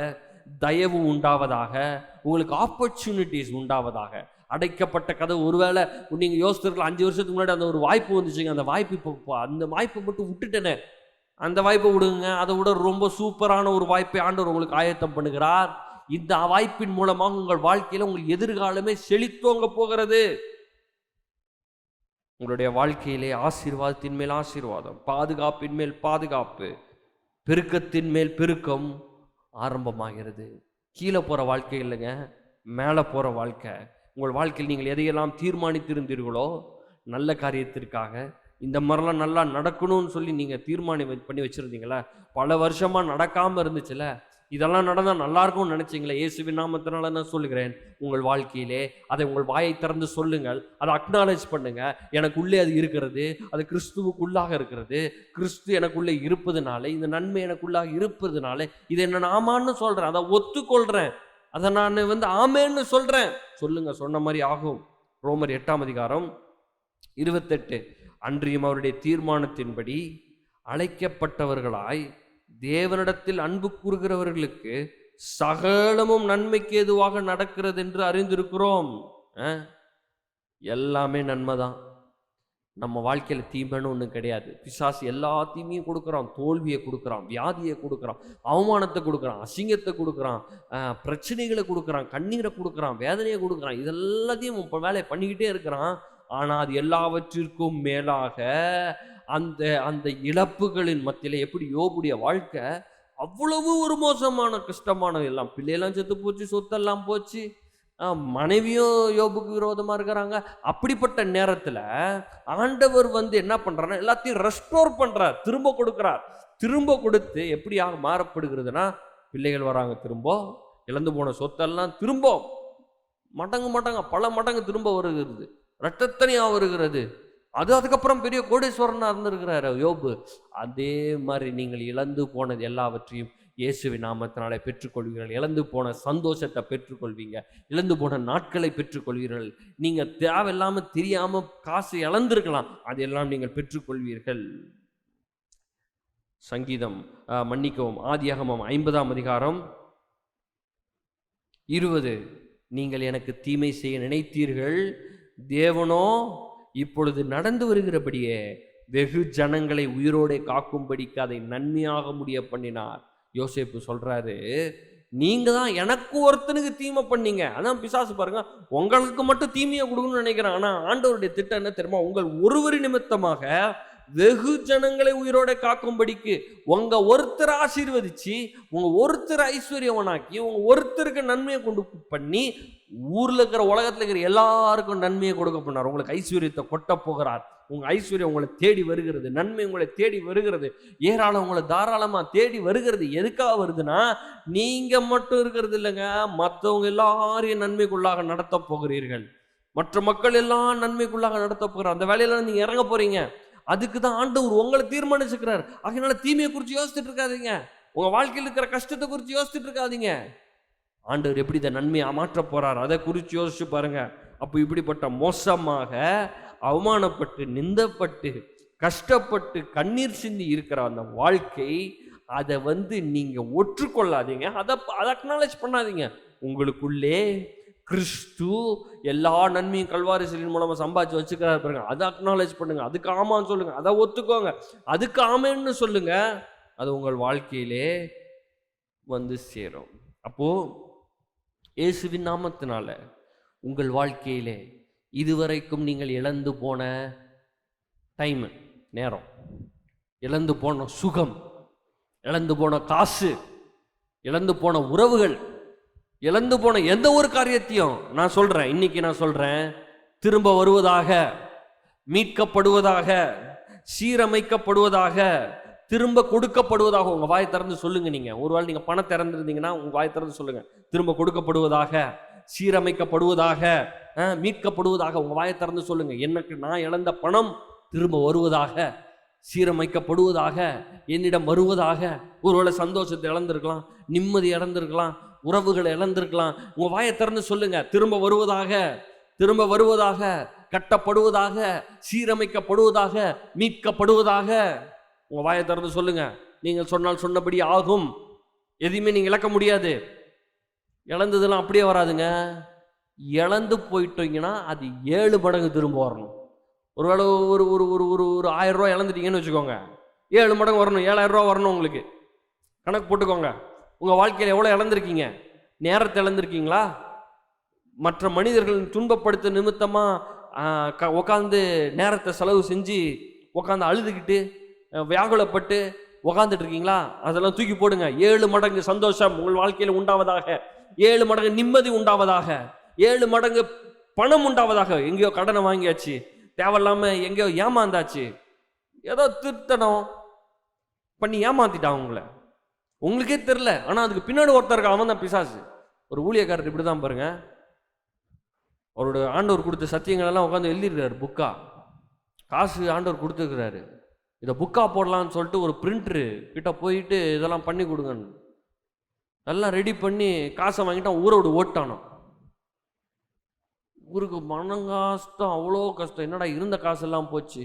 தயவு உண்டாவதாக, உங்களுக்கு ஆப்பர்ச்சுனிட்டிஸ் உண்டாவதாக. அடைக்கப்பட்ட கதவு, ஒருவேளை நீங்க யோசிச்சிருக்கலாம் 5 வருஷத்துக்கு முன்னாடி அந்த ஒரு வாய்ப்பு வந்துச்சுங்க, அந்த வாய்ப்பு இப்போ அந்த வாய்ப்பை மட்டும் விட்டுட்டேனே, அந்த வாய்ப்பை விடுங்க. அதை விட ரொம்ப சூப்பரான ஒரு வாய்ப்பை ஆண்டவர் உங்களுக்கு ஆயத்தம் பண்ணுகிறார். இந்த வாய்ப்பின் மூலமாக உங்கள் வாழ்க்கையில உங்கள் எதிர்காலமே செழித்தோங்க போகிறது. உங்களுடைய வாழ்க்கையிலே ஆசீர்வாதத்தின் மேல் ஆசீர்வாதம், பாதுகாப்பின் மேல் பாதுகாப்பு, பெருக்கத்தின் மேல் பெருக்கம் ஆரம்பமாகிறது. கீழே போற வாழ்க்கை இல்லைங்க, மேலே போற வாழ்க்கை. உங்கள் வாழ்க்கையில் நீங்கள் எதையெல்லாம் தீர்மானித்திருந்தீர்களோ நல்ல காரியத்திற்காக, இந்த மாதிரிலாம் நல்லா நடக்கணும்னு சொல்லி நீங்கள் பண்ணி வச்சுருந்தீங்களே, பல வருஷமாக நடக்காமல் இருந்துச்சுல, இதெல்லாம் நடந்தால் நல்லா இருக்கும்னு நினச்சிங்களே, இயேசுவின் நாமத்தினால நான் சொல்லுகிறேன், உங்கள் வாழ்க்கையிலே அதை உங்கள் வாயை திறந்து சொல்லுங்கள், அதை அக்னாலேஜ் பண்ணுங்க. எனக்குள்ளே அது இருக்கிறது, அது கிறிஸ்துவுக்குள்ளாக இருக்கிறது, கிறிஸ்து எனக்குள்ளே இருப்பதுனால, இந்த நன்மை எனக்குள்ளாக இருப்பதுனால இதை நான் ஆமான்னு சொல்கிறேன், அதை ஒத்துக்கொள்கிறேன், அதை நான் ஆமேன்னு சொல்கிறேன். சொல்லுங்க, சொன்ன மாதிரி ஆகும். ரோமர் 8ஆம் அதிகாரம் 28. அன்றியும் அவருடைய தீர்மானத்தின்படி அழைக்கப்பட்டவர்களாய் தேவனிடத்தில் அன்பு கூறுகிறவர்களுக்கு சகலமும் நன்மைக்கு ஏதுவாக நடக்கிறது என்று அறிந்திருக்கிறோம். எல்லாமே நன்மைதான். நம்ம வாழ்க்கையில தீமைன்னு ஒன்றும் கிடையாது. பிசாசு எல்லா தீமையும் கொடுக்குறான், தோல்வியை கொடுக்குறான், வியாதியை கொடுக்குறான், அவமானத்தை கொடுக்குறான், அசிங்கத்தை கொடுக்குறான், பிரச்சனைகளை கொடுக்குறான், கண்ணீரை கொடுக்குறான், வேதனையை கொடுக்குறான், இதெல்லாத்தையும் இப்போ வேலையை பண்ணிக்கிட்டே இருக்கிறான். ஆனால் அது எல்லாவற்றிற்கும் மேலாக அந்த அந்த இழப்புகளின் மத்தியில் எப்படி யோபுடைய வாழ்க்கை அவ்வளவு ஒரு மோசமான கஷ்டமானது, எல்லாம் பிள்ளையெல்லாம் செத்து போச்சு, சொத்தெல்லாம் போச்சு, மனைவியும் யோபுக்கு விரோதமாக இருக்கிறாங்க. அப்படிப்பட்ட நேரத்தில் ஆண்டவர் என்ன பண்ணுறாருன்னா எல்லாத்தையும் ரெஸ்டோர் பண்ணுறார், திரும்ப கொடுக்குறார். திரும்ப கொடுத்து எப்படியாக மாறப்படுகிறதுனா, பிள்ளைகள் வராங்க, திரும்ப இழந்து போன சொத்தெல்லாம் திரும்ப மடங்கு பல மடங்கு திரும்ப வருகிறது, இரட்டத்தனியாக வருகிறது. அதுக்கப்புறம் பெரிய கோடீஸ்வரனாக இருந்திருக்கிறாரு யோபு. அதே மாதிரி நீங்கள் இழந்து போனது எல்லாவற்றையும் இயேசுவின் நாமத்தினாலே பெற்றுக்கொள்வீர்கள். இழந்து போன சந்தோஷத்தை பெற்றுக்கொள்வீங்க, இழந்து போன நாட்களை பெற்றுக்கொள்வீர்கள். நீங்கள் தேவையில்லாமல் தெரியாமல் காசு இழந்திருக்கலாம், அதையெல்லாம் நீங்கள் பெற்றுக்கொள்வீர்கள். சங்கீதம் மன்னிக்கவும் ஆதியாகமம் 50ஆம் அதிகாரம் 20. நீங்கள் எனக்கு தீமை செய்ய நினைத்தீர்கள், தேவனோ இப்பொழுது நடந்து வருகிறபடியே வெகு ஜனங்களை உயிரோടെ காக்கும்படிக்கு அதை நன்மையாக முடிய பண்ணினார். யோசேப்பு சொல்றாரு, நீங்க தான் எனக்கு ஒருத்தனுக்கு தீமை பண்ணீங்க. அதான் பிசாசு பாருங்க, உங்களுக்கு மட்டும் தீமையை கொடுக்கணும்னு நினைக்கிறேன். ஆனா ஆண்டவருடைய திட்டம் என்ன தெரியுமா? உங்கள் ஒருவரி நிமித்தமாக வெகு ஜனங்களை உயிரோட காக்கும்படிக்கு உங்க ஒருத்தர் ஆசீர்வதிச்சு, உங்க ஒருத்தர் ஐஸ்வர்யவனாக்கி, உங்க ஒருத்தருக்கு நன்மையை கொண்டு பண்ணி ஊர்ல இருக்கிற உலகத்துல இருக்கிற எல்லாருக்கும் நன்மையை கொடுக்க போனார். உங்களுக்கு ஐஸ்வர்யத்தை கொட்ட போகிறார். உங்க ஐஸ்வர்யம் உங்களை தேடி வருகிறது, நன்மை உங்களை தேடி வருகிறது, ஏராளம் உங்களை தாராளமா தேடி வருகிறது. எதுக்காக வருதுன்னா, நீங்க மட்டும் இருக்கிறது இல்லைங்க, மற்றவங்க எல்லாரையும் நன்மைக்குள்ளாக நடத்த போகிறீர்கள். மற்ற மக்கள் எல்லாம் நன்மைக்குள்ளாக நடத்த போகிறார். அந்த வேலையில நீங்க இறங்க போறீங்க. அதுக்கு தான் ஆண்டவர் உங்களை தீர்மானிச்சுக்கிறார். அதனால தீமையை குறித்து யோசிச்சுட்டு இருக்காதீங்க, உங்க வாழ்க்கையில் இருக்கிற கஷ்டத்தை குறித்து யோசிச்சுட்டு இருக்காதீங்க. ஆண்டவர் எப்படி இதை நன்மையை மாற்ற போறார் அதை குறித்து யோசிச்சு பாருங்க. அப்போ இப்படிப்பட்ட மோசமாக அவமானப்பட்டு நிந்தப்பட்டு கஷ்டப்பட்டு கண்ணீர் சிந்தி இருக்கிற அந்த வாழ்க்கை, அதை நீங்க ஒற்றுக்கொள்ளாதீங்க, அதை அக்னாலேஜ் பண்ணாதீங்க. உங்களுக்குள்ளே கிறிஸ்து எல்லா நன்மையும் கல்வாரி சிலுவையின் மூலமா சம்பாதிச்சு வச்சுக்கிறாரு பாருங்க, அதை அக்னாலேஜ் பண்ணுங்க, அதுக்கு ஆமான்னு சொல்லுங்க, அதை ஒத்துக்கோங்க, அதுக்கு ஆமேன்னு சொல்லுங்க. அது உங்கள் வாழ்க்கையிலே சேரும். அப்போ இயேசுவின் நாமத்தினால உங்கள் வாழ்க்கையிலே இதுவரைக்கும் நீங்கள் இழந்து போன டைம், நேரம், இழந்து போன சுகம், இழந்து போன காசு, இழந்து போன உறவுகள், இழந்து போன எந்த ஒரு காரியத்தையும் நான் சொல்றேன், இன்னைக்கு நான் சொல்றேன், திரும்ப வருவதாக, மீட்கப்படுவதாக, சீரமைக்கப்படுவதாக, திரும்ப கொடுக்கப்படுவதாக. உங்க வாய் திறந்து சொல்லுங்க. நீங்க ஒருவேளை நீங்க பணம் திறந்துருந்தீங்கன்னா உங்க வாய் திறந்து சொல்லுங்க, திரும்ப கொடுக்கப்படுவதாக, சீரமைக்கப்படுவதாக, மீட்கப்படுவதாக. உங்க வாயை திறந்து சொல்லுங்க, எனக்கு நான் இழந்த பணம் திரும்ப வருவதாக, சீரமைக்கப்படுவதாக, என்னிடம் வருவதாக. ஒருவேளை சந்தோஷத்தை இழந்திருக்கலாம், நிம்மதி இழந்திருக்கலாம், உறவுகளை இழந்திருக்கலாம். உங்க வாயை திறந்து சொல்லுங்க, திரும்ப வருவதாக, திரும்ப வருவதாக, கட்டப்படுவதாக, சீரமைக்கப்படுவதாக, மீட்கப்படுவதாக. உங்க வாயை திறந்து சொல்லுங்க. நீங்கள் சொன்னால் சொன்னபடி ஆகும். எதையுமே நீங்க இழக்க முடியாது. இழந்ததெல்லாம் அப்படியே வராதுங்க. இழந்து போயிட்டீங்கன்னா அது 7 மடங்கு திரும்ப வரணும். ஒருவேளை ஒரு ஒரு ஒரு ஒரு ஒரு 1000 ரூபா இழந்துட்டீங்கன்னு வச்சுக்கோங்க, 7 மடங்கு வரணும், 7000 ரூபா வரணும். உங்களுக்கு கணக்கு போட்டுக்கோங்க. உங்க வாழ்க்கையில் எவ்வளோ இழந்திருக்கீங்க? நேரத்தை இழந்திருக்கீங்களா? மற்ற மனிதர்கள் துன்பப்படுத்த நிமித்தமா உட்காந்து நேரத்தை செலவு செஞ்சு உட்காந்து அழுதுகிட்டு வியாகுலப்பட்டு உட்காந்துட்டு இருக்கீங்களா? அதெல்லாம் தூக்கி போடுங்க. 7 மடங்கு சந்தோஷம் உங்கள் வாழ்க்கையில் உண்டாவதாக, 7 மடங்கு நிம்மதி உண்டாவதாக, 7 மடங்கு பணம் உண்டாவதாக. எங்கேயோ கடனை வாங்கியாச்சு, தேவையில்லாம எங்கேயோ ஏமாந்தாச்சு, ஏதோ திருத்தனம் பண்ணி ஏமாத்திட்டான் உங்களை, உங்களுக்கே தெரியல. ஆனா அதுக்கு பின்னாடி ஒருத்தருக்கு அவன் தான் பிசாசு. ஒரு ஊழியக்காரர் இப்படிதான் பாருங்க, அவரோட ஆண்டவர் கொடுத்த சத்தியங்கள் எல்லாம் உட்காந்து எழுதிருக்கிறாரு புக்கா. காசு ஆண்டவர் கொடுத்துருக்கிறாரு, இதை புக்கா போடலான்னு சொல்லிட்டு ஒரு பிரிண்டரு கிட்ட போயிட்டு இதெல்லாம் பண்ணி கொடுங்கன்னு எல்லாம் ரெடி பண்ணி காசை வாங்கிட்டான். ஊரை விட்டு ஓட்டானோ. ஊருக்கு மனங்கஷ்டம், அவ்வளோ கஷ்டம். என்னடா இருந்த காசெல்லாம் போச்சு,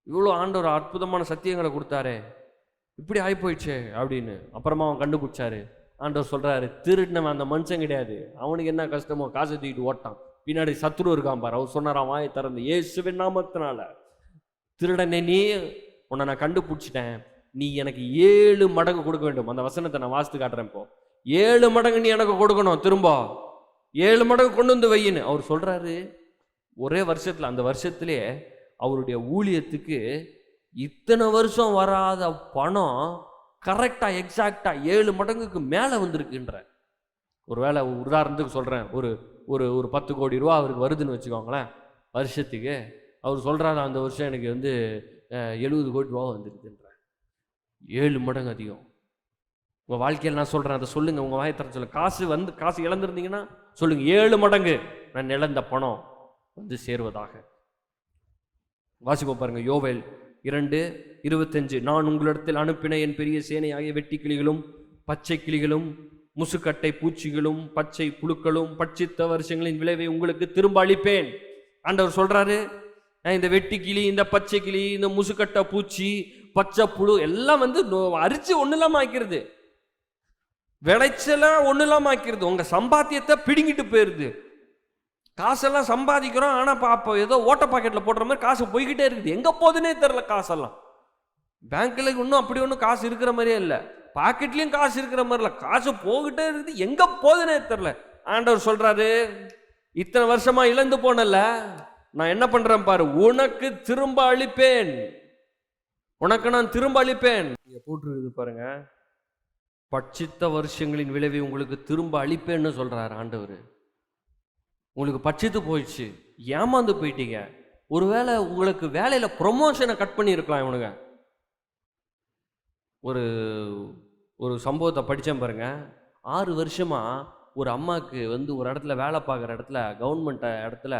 இவ்வளோ ஆண்டவர் அற்புதமான சத்தியங்களை கொடுத்தாரு, இப்படி ஆகி போயிடுச்சு அப்படின்னு. அப்புறமா அவன் கண்டுபிடிச்சாரு. ஆண்டவர் சொல்றாரு, திருடினவன் அந்த மனுஷன் கிடையாது, அவனுக்கு என்ன கஷ்டமோ காசை தூக்கிட்டு ஓட்டான், பின்னாடி சத்ரு இருக்கான் பாரு. அவர் சொன்னாராம் வாயை திறந்து, இயேசுவின் நாமத்தினால திருடனே நீ, உன்னை நான் கண்டுபிடிச்சிட்டேன், நீ எனக்கு 7 மடங்கு கொடுக்க வேண்டும். அந்த வசனத்தை நான் வாசித்து காட்டுறேன். இப்போ 7 மடங்கு நீ எனக்கு கொடுக்கணும், திரும்ப 7 மடங்கு கொண்டு வந்து வையின்னு அவர் சொல்றாரு. ஒரே வருஷத்துல, அந்த வருஷத்திலே அவருடைய ஊழியத்துக்கு இத்தனை வருஷம் வராத பணம் கரெக்டா எக்ஸாக்டா 7 மடங்குக்கு மேல வந்திருக்குன்ற. ஒருவேளை உதாரணத்துக்கு சொல்றேன், ஒரு ஒரு ஒரு 10 கோடி ரூபா அவருக்கு வருதுன்னு வச்சுக்கோங்களேன் வருஷத்துக்கு. அவர் சொல்றாரு, அந்த வருஷம் எனக்கு 70 கோடி ரூபா வந்துருக்குன்ற. 7 மடங்கு அதிகம். உங்கள் வாழ்க்கையில் நான் சொல்கிறேன், அதை சொல்லுங்கள். உங்கள் வாயை திறந்து சொல்லுங்கள். காசு இழந்திருந்தீங்கன்னா சொல்லுங்கள், 7 மடங்கு நான் இழந்த பணம் சேருவதாக. வாசிப்போம் பாருங்க, யோவேல் 2:25. நான் உங்களிடத்தில் அனுப்பின என் பெரிய சேனையாகிய வெட்டி கிளிகளும் பச்சை கிளிகளும் முசுக்கட்டை பூச்சிகளும் பச்சை புழுக்களும் பட்சித்த வருஷங்களின் விளைவை உங்களுக்கு திரும்ப அளிப்பேன். ஆண்டவர் சொல்றாரு, இந்த வெட்டி கிளி, இந்த பச்சை கிளி, இந்த முசுக்கட்டை பூச்சி, பச்சை புழு எல்லாம் அரிச்சு ஒண்ணுலாம் ஆக்கிறது, விளைச்சலாம் ஒண்ணுலாம் ஆக்கிறது, உங்க சம்பாத்தியத்தை பிடுங்கிட்டு போயிருது. காசெல்லாம் சம்பாதிக்கிறோம், ஆனா அப்போ ஏதோ ஓட்ட பாக்கெட்ல போடுற மாதிரி காசு போய்கிட்டே இருக்குது. எங்க போகுதுன்னே தெரியல. காசெல்லாம் பேங்க்ல இன்னும் அப்படி ஒன்றும் காசு இருக்கிற மாதிரியே இல்லை, பாக்கெட்லயும் காசு இருக்கிற மாதிரி இல்லை, காசு போகிட்டே இருக்குது, எங்க போகுதுன்னே தெரியல. ஆண்டவர் சொல்றாரு, இத்தனை வருஷமா இழந்து போனல, நான் என்ன பண்றேன் பாரு, உனக்கு திரும்ப அளிப்பேன், உனக்கு நான் திரும்ப அளிப்பேன். போட்டுருக்குது பாருங்க, பட்சித்த வருஷங்களின் விளைவை உங்களுக்கு திரும்ப அளிப்பேன்னு சொல்றாரு ஆண்டவர். உங்களுக்கு பட்சித்து போயிடுச்சு, ஏமாந்து போயிட்டீங்க. ஒருவேளை உங்களுக்கு வேலையில ப்ரொமோஷனை கட் பண்ணி இருக்கலாம் இவனுங்க. ஒரு ஒரு சம்பவத்தை படித்தேன் பாருங்க. 6 வருஷமா ஒரு அம்மாவுக்கு ஒரு இடத்துல வேலை பார்க்குற இடத்துல, கவர்மெண்ட் இடத்துல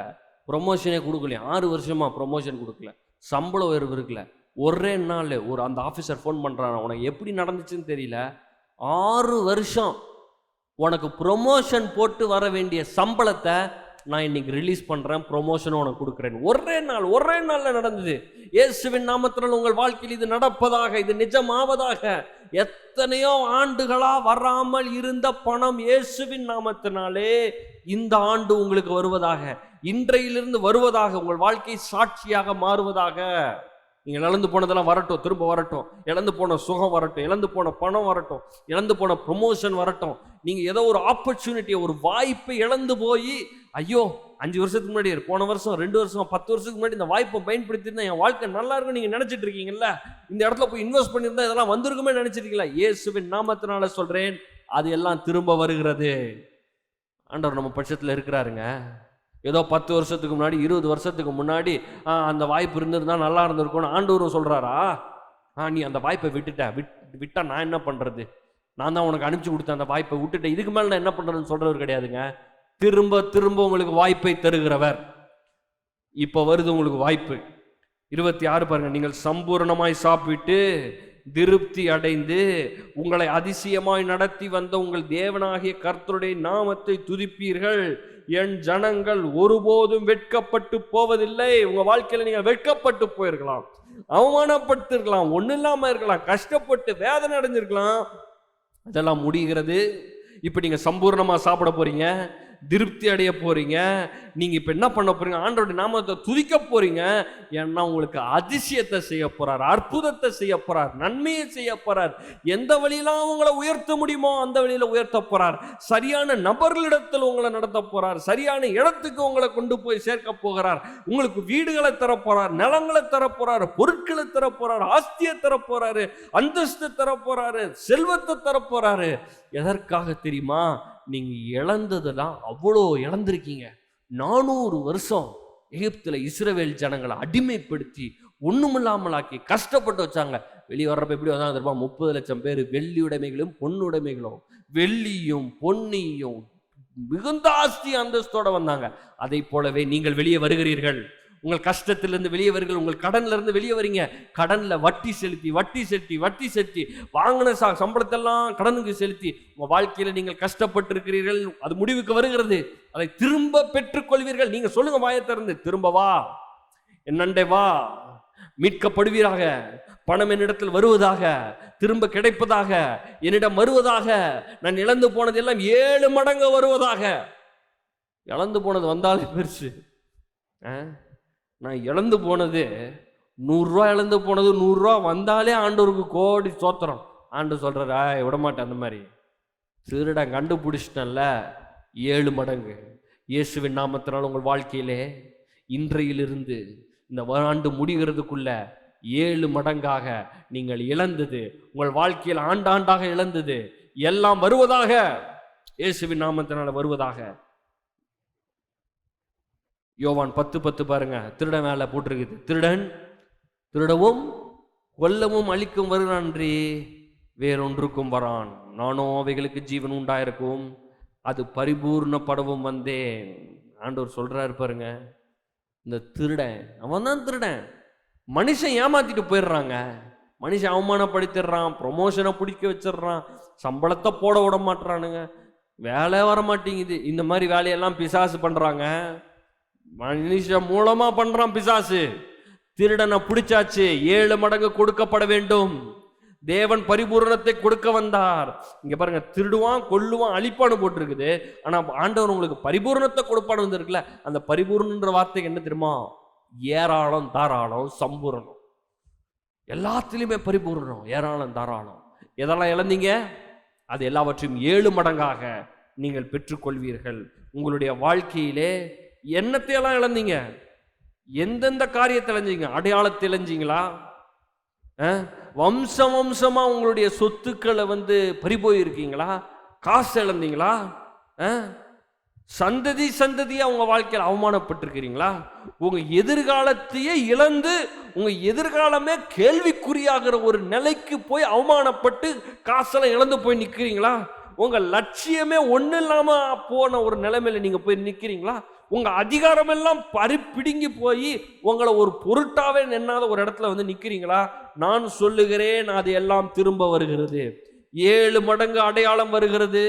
ப்ரொமோஷனே கொடுக்கலையா. 6 வருஷமா ப்ரொமோஷன் கொடுக்கல, சம்பள உயர்வு இருக்கல. ஒரே நாள் ஒரு அந்த ஆஃபீஸர் ஃபோன் பண்ணுறான், உனக்கு எப்படி நடந்துச்சுன்னு தெரியல, 6 வருஷம் உனக்கு ப்ரொமோஷன் போட்டு வர வேண்டிய சம்பளத்தை நான் இன்னைக்கு ரிலீஸ் பண்றேன், ப்ரொமோஷனும் உனக்கு கொடுக்குறேன். ஒரே நாள்ல நடந்தது. இயேசுவின் நாமத்தினால் உங்கள் வாழ்க்கையில் இது நடப்பதாக, இது நிஜமாவதாக. எத்தனையோ ஆண்டுகளா வராமல் இருந்த பணம் இயேசுவின் நாமத்தினாலே இந்த ஆண்டு உங்களுக்கு வருவதாக, இன்றையிலிருந்து வருவதாக, உங்கள் வாழ்க்கை சாட்சியாக மாறுவதாக. நீங்கள் இழந்து போனதெல்லாம் வரட்டும், திரும்ப வரட்டும். இழந்து போன சுகம் வரட்டும், இழந்து போன பணம் வரட்டும், இழந்து போன ப்ரொமோஷன் வரட்டும். நீங்கள் ஏதோ ஒரு ஆப்பர்ச்சுனிட்டியை, ஒரு வாய்ப்பை இழந்து போய், ஐயோ 5 வருஷத்துக்கு முன்னாடி, போன வருஷம், 2 வருஷம், 10 வருஷத்துக்கு முன்னாடி இந்த வாய்ப்பை பயன்படுத்தியிருந்தா என் வாழ்க்கை நல்லா இருக்கும் நீங்கள் நினைச்சிட்டு இருக்கீங்கல்ல. இந்த இடத்துல போய் இன்வெஸ்ட் பண்ணியிருந்தா இதெல்லாம் வந்திருக்குமே நினைச்சிருக்கீங்களா? இயேசுவின் நாமத்தினால சொல்றேன், அது எல்லாம் திரும்ப வருகிறது. ஆண்டவர் நம்ம பட்சத்தில் இருக்கிறாருங்க. ஏதோ 10 வருஷத்துக்கு முன்னாடி, 20 வருஷத்துக்கு முன்னாடி அந்த வாய்ப்பு இருந்திருந்தா நல்லா இருந்திருக்கும்னு ஆண்டவரும் சொல்றாரா? நீ அந்த வாய்ப்பை விட்டா நான் என்ன பண்றது? நான் தான் உனக்கு அனுப்பிச்சு கொடுத்தேன், அந்த வாய்ப்பை விட்டுட்டேன், இதுக்கு மேல நான் என்ன பண்றதுன்னு சொல்றவர் கிடையாதுங்க. திரும்ப திரும்ப உங்களுக்கு வாய்ப்பை தருகிறவர். இப்ப வருது உங்களுக்கு வாய்ப்பு. 26 பாருங்க. நீங்கள் சம்பூர்ணமாய் சாப்பிட்டு திருப்தி அடைந்து உங்களை அதிசயமாய் நடத்தி வந்த உங்கள் தேவனாகிய கர்த்தருடைய நாமத்தை துதிப்பீர்கள். என் ஜனங்கள் ஒருபோதும் வெட்கப்பட்டு போவதில்லை. உங்க வாழ்க்கையில நீங்க வெட்கப்பட்டு போயிருக்கலாம், அவமானப்பட்டு இருக்கலாம், ஒன்னும் இல்லாம இருக்கலாம், கஷ்டப்பட்டு வேதனை அடைஞ்சிருக்கலாம். அதெல்லாம் முடிகிறது. இப்ப நீங்க சம்பூர்ணமா சாப்பிட போறீங்க, திருப்தி அடைய போறீங்க. நீங்க இப்ப என்ன பண்ண போறீங்க? ஆண்டவருடைய நாமத்தை துதிக்க போறீங்க. ஏன்னா உங்களுக்கு அதிசயத்தை செய்ய போறார், அற்புதத்தை செய்ய போறார், நன்மையை செய்ய போறார். எந்த வழியெல்லாம் உங்களை உயர்த்த முடியுமோ அந்த வழியில உயர்த்த போறார். சரியான நபர்களிடத்தில் உங்களை நடத்த போறார். சரியான இடத்துக்கு உங்களை கொண்டு போய் சேர்க்க போகிறார். உங்களுக்கு வீடுகளை தரப்போறார், நிலங்களை தரப்போறார், பொருட்களை தரப்போறார், ஆஸ்தியை தரப்போறாரு, அந்தஸ்து தரப்போறாரு, செல்வத்தை தரப்போறாரு. எதற்காக தெரியுமா? நீங்க இழந்ததெல்லாம் அவ்வளோ இழந்திருக்கீங்க. 400 வருஷம் எகிப்துல இஸ்ரவேல் ஜனங்களை அடிமைப்படுத்தி ஒண்ணுமில்லாமலாக்கி கஷ்டப்பட்டு வச்சாங்க. வெளியே வர்றப்ப எப்படி வந்தாங்க தெரியுமா? 30 லட்சம் பேர் வெள்ளி உடைமைகளும் பொண்ணு உடைமைகளும், வெள்ளியும் பொன்னியும் மிகுந்த ஆஸ்தி அந்தஸ்தோட வந்தாங்க. அதை போலவே நீங்கள் வெளியே வருகிறீர்கள். உங்கள் கஷ்டத்திலிருந்து வெளியே வருகிறீர்கள். உங்கள் கடன்ல இருந்து வெளியே வரீங்க. கடன்ல வட்டி செலுத்தி வாங்கின சம்பளத்தெல்லாம் கடனுக்கு செலுத்தி உங்க வாழ்க்கையில நீங்கள் கஷ்டப்பட்டு இருக்கிறீர்கள். அது முடிவுக்கு வருகிறது. அதை திரும்ப பெற்றுக்கொள்வீர்கள். நீங்க சொல்லுங்க வாயை திறந்து, திரும்ப வா, என்னண்டே வா, மீட்கப்படுவீராக, பணம் என்னிடத்தில் வருவதாக, திரும்ப கிடைப்பதாக, என்னிடம் வருவதாக, நான் இழந்து போனது எல்லாம் 7 மடங்கு வருவதாக. இழந்து போனது வந்தாலே பெருசு. நான் இழந்து போனது 100 ரூபா, இழந்து போனது 100 ரூபா வந்தாலே ஆண்டவருக்கு கோடி சோத்திரம். ஆண்டு சொல்றாரு, விடமாட்டேன். அந்த மாதிரி திருடன் கண்டுபிடிச்சிட்டேன்ல, 7 மடங்கு இயேசுவின் நாமத்தினால் உங்கள் வாழ்க்கையிலே இன்றையிலிருந்து இந்த ஆண்டு முடிகிறதுக்குள்ள 7 மடங்காக நீங்கள் இழந்தது, உங்கள் வாழ்க்கையில் ஆண்டாண்டாக இழந்தது எல்லாம் வருவதாக, இயேசுவின் நாமத்தினால் வருவதாக. யோவான் 10:10 பாருங்க. திருடன் மேல போட்டிருக்குது, திருடன் திருடவும் கொல்லவும் அழிக்கும் வருகிறான்றி வேறொன்றுக்கும் வரான். நானோ அவைகளுக்கு ஜீவன் உண்டாயிருக்கும், அது பரிபூர்ணப்படவும் வந்தேன். ஆண்டவர் சொல்றாரு பாருங்க. இந்த திருடன், அவன் தான் திருடன். மனுஷன் ஏமாத்திட்டு போயிடுறாங்க, மனுஷன் அவமானப்படுத்திடுறான், ப்ரொமோஷனை பிடிக்க வச்சிடுறான், சம்பளத்தை போட விட மாட்டுறானுங்க, வேலை வர மாட்டேங்குது. இந்த மாதிரி வேலையெல்லாம் பிசாசு பண்றாங்க, மனுஷன் மூலமா பண்றான் பிசாசு. திருடனை பிடிச்சாச்சு, 7 மடங்கு கொடுக்கப்பட வேண்டும். தேவன் பரிபூரணத்தை கொடுக்க வந்தார். இங்க பாருங்க, திருடுவான், கொல்லுவான், அழிப்பான்னு போட்டிருக்குது. ஆனா ஆண்டவர் உங்களுக்கு பரிபூரணத்தை கொடுப்பான்னு வந்திருக்குல்ல. அந்த பரிபூர்ணன்ற வார்த்தைக்கு என்ன தெரியுமா? ஏராளம், தாராளம், சம்பூரணம். எல்லாத்திலுமே பரிபூர்ணம், ஏராளம், தாராளம். எதெல்லாம் இழந்தீங்க அது எல்லாவற்றையும் 7 மடங்காக நீங்கள் பெற்றுக்கொள்வீர்கள். உங்களுடைய வாழ்க்கையிலே என்னத்தையெல்லாம் இழந்தீங்க? எந்தெந்த காரியத்தை இழந்தீங்க? அடையாளத்தை இழந்தீங்களா? வம்சமா உங்களுடைய சொத்துக்களை பறிபோயிருக்கீங்களா? காசு இழந்தீங்களா? சந்ததியா உங்க வாழ்க்கையில் அவமானப்பட்டிருக்கிறீங்களா? உங்க எதிர்காலத்தையே இழந்து உங்க எதிர்காலமே கேள்விக்குறியாகிற ஒரு நிலைக்கு போய் அவமானப்பட்டு காசெல்லாம் இழந்து போய் நிற்கிறீங்களா? உங்க லட்சியமே ஒன்றும் இல்லாம போன ஒரு நிலைமையில நீங்க போய் நிற்கிறீங்களா? உங்க அதிகாரம் எல்லாம் பிடுங்கி போய் உங்களை ஒரு பொருட்டாவே எண்ணாத ஒரு இடத்துல நிற்கிறீங்களா? நான் சொல்லுகிறேன், அது எல்லாம் திரும்ப வருகிறது. 7 மடங்கு அடையாளம் வருகிறது.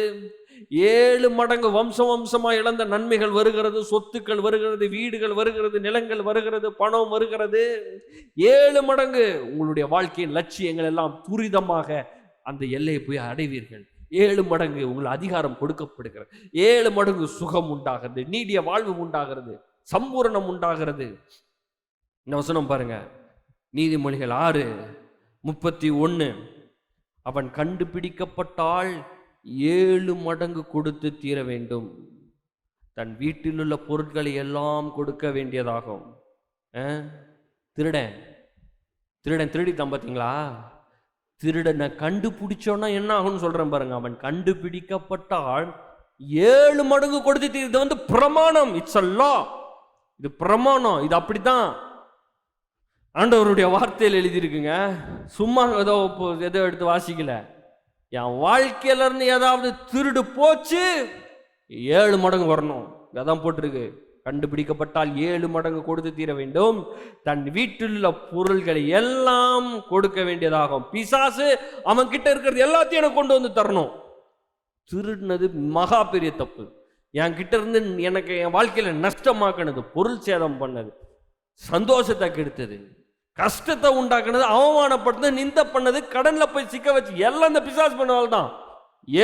7 மடங்கு வம்சம் வம்சமா இழந்த நன்மைகள் வருகிறது, சொத்துக்கள் வருகிறது, வீடுகள் வருகிறது, நிலங்கள் வருகிறது, பணம் வருகிறது. 7 மடங்கு உங்களுடைய வாழ்க்கையின் லட்சியங்கள் எல்லாம் துரிதமாக அந்த எல்லையை போய் அடைவீர்கள். 7 மடங்கு உங்கள் அதிகாரம் கொடுக்கப்படுகிறது. 7 மடங்கு சுகம் உண்டாகிறது, நீடிய வாழ்வு உண்டாகிறது, சம்பூரணம் உண்டாகிறது. இந்த வசனம் பாருங்க, நீதிமொழிகள் 6:31. அவன் கண்டுபிடிக்கப்பட்டால் 7 மடங்கு கொடுத்து தீர வேண்டும். தன் வீட்டில் உள்ள பொருட்களை எல்லாம் கொடுக்க வேண்டியதாகும். திருடன் திருடித்தான் பார்த்தீங்களா? திருடனை கண்டுபிடிச்சோன்னா என்ன ஆகும்னு சொல்றேன் பாருங்க. அவன் கண்டுபிடிக்கப்பட்டால் 7 மடங்கு கொடுத்து தீர. இது வந்து பிரமாணம். It's a law. இது பிரமாணம். இது அப்படித்தான் ஆண்டவருடைய வார்த்தையில் எழுதியிருக்குங்க. சும்மா ஏதோ எடுத்து வாசிக்கல. என் வாழ்க்கையில இருந்து ஏதாவது திருடு போச்சு 7 மடங்கு வரணும். அதான் போட்டிருக்கு. கண்டுபிடிக்கப்பட்டால் 7 மடங்கு கொடுத்து தீர வேண்டும். தன் வீட்டில் உள்ள பொருள்களை எல்லாம் கொடுக்க வேண்டியதாகும். பிசாசு அவன் கிட்ட இருக்கிறது எல்லாத்தையும் எனக்கு கொண்டு வந்து தரணும். திருடினது மகா பெரிய தப்பு. என் கிட்ட இருந்து எனக்கு என் வாழ்க்கையில நஷ்டமாக்கினது, பொருள் சேதம் பண்ணது, சந்தோஷத்தை கெடுத்தது, கஷ்டத்தை உண்டாக்குனது, அவமானப்படுத்தது, நிந்த பண்ணது, கடன்ல போய் சிக்க வச்சு எல்லாம் இந்த பிசாசு பண்ணவால் தான்.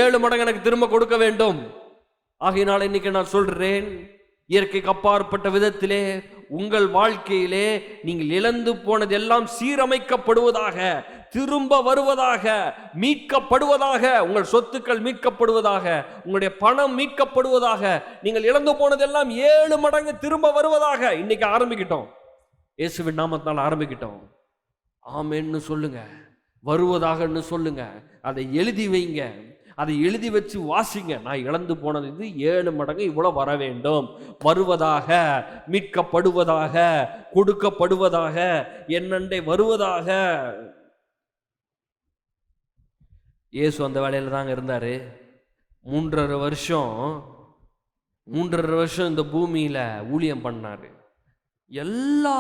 7 மடங்கு எனக்கு திரும்ப கொடுக்க வேண்டும். ஆகையினால இன்னைக்கு நான் சொல்றேன், இயற்கைக்கு அப்பாற்பட்ட விதத்திலே உங்கள் வாழ்க்கையிலே நீங்கள் இழந்து போனது எல்லாம் சீரமைக்கப்படுவதாக, திரும்ப வருவதாக, மீட்கப்படுவதாக, உங்கள் சொத்துக்கள் மீட்கப்படுவதாக, உங்களுடைய பணம் மீட்கப்படுவதாக, நீங்கள் இழந்து போனதெல்லாம் 7 மடங்கு திரும்ப வருவதாக இன்னைக்கு ஆரம்பிக்கிட்டோம். இயேசுவின் நாமத்தினால் ஆரம்பிக்கிட்டோம். ஆமென்னு சொல்லுங்க, வருவதாகன்னு சொல்லுங்க, அதை எழுதி வைங்க, அதை எழுதி வச்சு வாசிங்க. நான் இழந்து போனது இது 7 மடங்கு இவ்வளவு வர வேண்டும், வருவதாக, மீட்கப்படுவதாக, கொடுக்கப்படுவதாக, என்னண்டை வருவதாக. இயேசு அந்த வேலையில தாங்க இருந்தாரு. 3.5 வருஷம் இந்த பூமியில ஊழியம் பண்ணாரு. எல்லா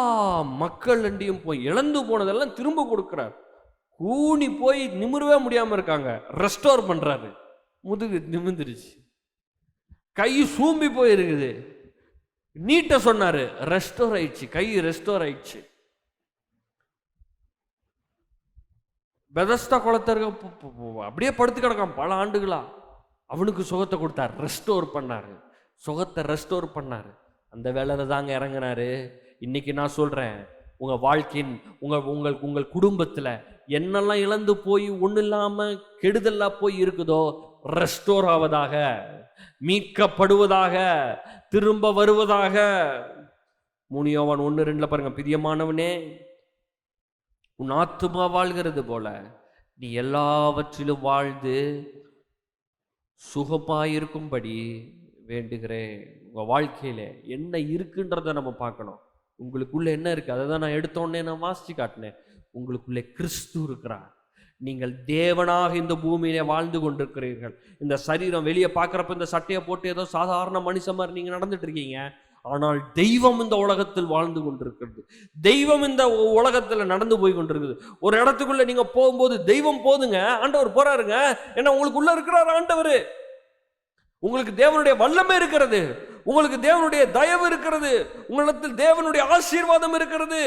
மக்கள்கிட்டையும் போய் இழந்து போனதெல்லாம் திரும்ப கொடுக்கிறார். கூனி போய் நிமிரவே முடியாம இருக்காங்க, ரெஸ்டோர் பண்றாரு. முதுகு நிமிர்ந்துருச்சு, கை சூம்பி போயிருக்குது, நீட்ட சொன்னாரு, ரெஸ்டோர் ஆயிடுச்சு, கை ரெஸ்டோர் ஆயிடுச்சு. பெதஸ்தா குளத்திற்கு அப்படியே படுத்து கிடக்கான் பல ஆண்டுகளா. அவனுக்கு சுகத்தை கொடுத்தார், ரெஸ்டோர் பண்ணாரு, சுகத்தை ரெஸ்டோர் பண்ணாரு. அந்த வேலையில தாங்க இறங்கினாரு. இன்னைக்கு நான் சொல்றேன், உங்க வாழ்க்கையின் உங்கள் குடும்பத்துல என்னெல்லாம் இழந்து போய் ஒண்ணு இல்லாம கெடுதலா போய் இருக்குதோ, ரெஸ்டோர் ஆவதாக, மீட்கப்படுவதாக, திரும்ப வருவதாக. 3 யோவான் 1:2 பாருங்க, பிரியமானவனே, உன் ஆத்துமா வாழ்கிறது போல நீ எல்லாவற்றிலும் வாழ்ந்து சுகமாயிருக்கும்படி வேண்டுகிறேன். உங்க வாழ்க்கையில என்ன இருக்குன்றத நம்ம பார்க்கணும். உங்களுக்குள்ள என்ன இருக்கு, அதை தான் நான் எடுத்தோடனே நான் வாசிச்சு காட்டினேன். உங்களுக்குள்ளே கிறிஸ்து இருக்கிறார். நீங்கள் தேவனாக இந்த பூமியிலே வாழ்ந்து கொண்டிருக்கிறீர்கள். இந்த சரீரம் வெளியே பார்க்குறப்ப இந்த சட்டையை போட்டு ஏதோ சாதாரண மனுஷன் மாதிரி நீங்கள் நடந்துட்டு இருக்கீங்க. ஆனால் தெய்வம் இந்த உலகத்தில் வாழ்ந்து கொண்டிருக்கிறது. தெய்வம் இந்த உலகத்தில் நடந்து போய் கொண்டிருக்குது. ஒரு இடத்துக்குள்ள நீங்க போகும்போது தெய்வம் போதுங்க, ஆண்டவர் போறாருங்க. ஏன்னா உங்களுக்குள்ள இருக்கிறார் ஆண்டவர். உங்களுக்கு தேவனுடைய வல்லமை இருக்கிறது, உங்களுக்கு தேவனுடைய தயவு இருக்கிறது, உங்களிடத்தில் தேவனுடைய ஆசீர்வாதம் இருக்கிறது.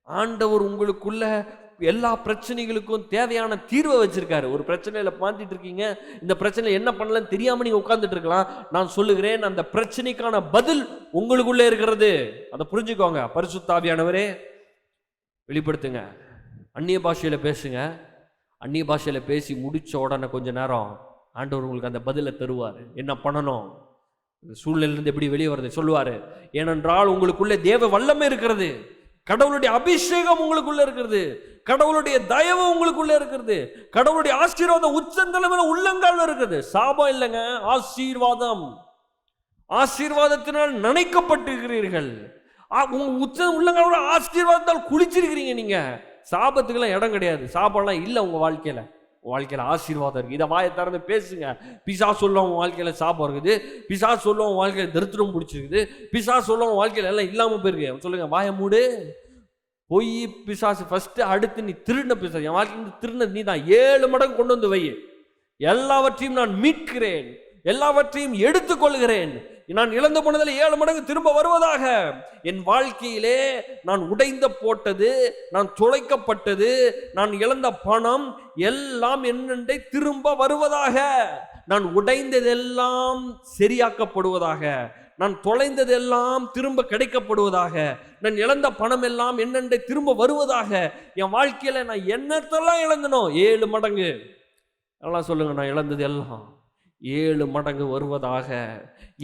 ஆண்டவர் உங்களுக்குள்ள எல்லா பிரச்சனைகளுக்கும் தேவையான தீர்வை வச்சிருக்காரு. ஒரு பிரச்சனையில மாட்டிட்டு இருக்கீங்க, இந்த பிரச்சனை என்ன பண்ணலன்னு தெரியாம நீங்க உட்கார்ந்துட்டு இருக்கலாம். நான் சொல்லுகிறேன், அந்த பிரச்சனைக்கான பதில் உங்களுக்குள்ளே இருக்கிறது. அதை புரிஞ்சுக்கோங்க. பரிசுத்த ஆவியானவரே வெளிப்படுத்துங்க, அந்நிய பாஷையில பேசுங்க. அந்நிய பாஷையில பேசி முடிச்ச உடனே கொஞ்ச நேரம் ஆண்டவர் உங்களுக்கு அந்த பதிலை தருவார். என்ன பண்ணணும், சூழ்நிலையிலிருந்து எப்படி வெளியே வருது சொல்லுவாரு. ஏனென்றால் உங்களுக்குள்ளே தேவ வல்லமை இருக்கிறது, கடவுளுடைய அபிஷேகம் உங்களுக்குள்ள இருக்கிறது, கடவுளுடைய தயவு உங்களுக்குள்ள இருக்கிறது, கடவுளுடைய ஆசீர்வாதம் உச்சந்தலைமையில உள்ளங்கால் இருக்குது. சாபம் இல்லைங்க, ஆசீர்வாதம். ஆசீர்வாதத்தினால் நினைக்கப்பட்டிருக்கிறீர்கள். உங்க உச்ச உள்ளங்காலோட ஆசீர்வாதத்தால் குளிச்சிருக்கிறீங்க. நீங்க சாபத்துக்கெல்லாம் இடம் கிடையாது, சாபம்லாம் இல்லை உங்க வாழ்க்கையில. வாழ்க்கையில ஆசீர்வாதம் இருக்கு. இதை வாயை திறந்து பேசுங்க. பிசா சொல்லுவோம் வாழ்க்கையில சாபம் இருக்குது, பிசா சொல்லுவோம் வாழ்க்கையில தரித்திரம் பிடிச்சிருக்குது, பிசா சொல்லுவோம் வாழ்க்கையில எல்லாம் இல்லாம போயிருக்கு. சொல்லுங்க, வாயை மூடு. பொய் பிசாசு ஃபர்ஸ்ட், அடுத்து நீ திருடின பிசாசு. என் வாழ்க்கை திருடினது நீ தான். 7 மடங்கு கொண்டு வந்து வை. எல்லாவற்றையும் நான் மீட்கிறேன், எல்லாவற்றையும் எடுத்துக்கொள்கிறேன். நான் இழந்து போனதில் 7 மடங்கு திரும்ப வருவதாக. என் வாழ்க்கையிலே நான் உடைந்த போட்டது, நான் துளைக்கப்பட்டது, நான் இழந்த பணம் எல்லாம் என்னண்டை திரும்ப வருவதாக. நான் உடைந்ததெல்லாம் சரியாக்கப்படுவதாக. நான் தொலைந்ததெல்லாம் திரும்ப கிடைக்கப்படுவதாக. நான் இழந்த பணம் எல்லாம் என்னண்டை திரும்ப வருவதாக. என் வாழ்க்கையில நான் என்னத்தெல்லாம் இழந்தனோ 7 மடங்கு, நல்லா சொல்லுங்க, நான் இழந்தது எல்லாம் 7 மடங்கு வருவதாக.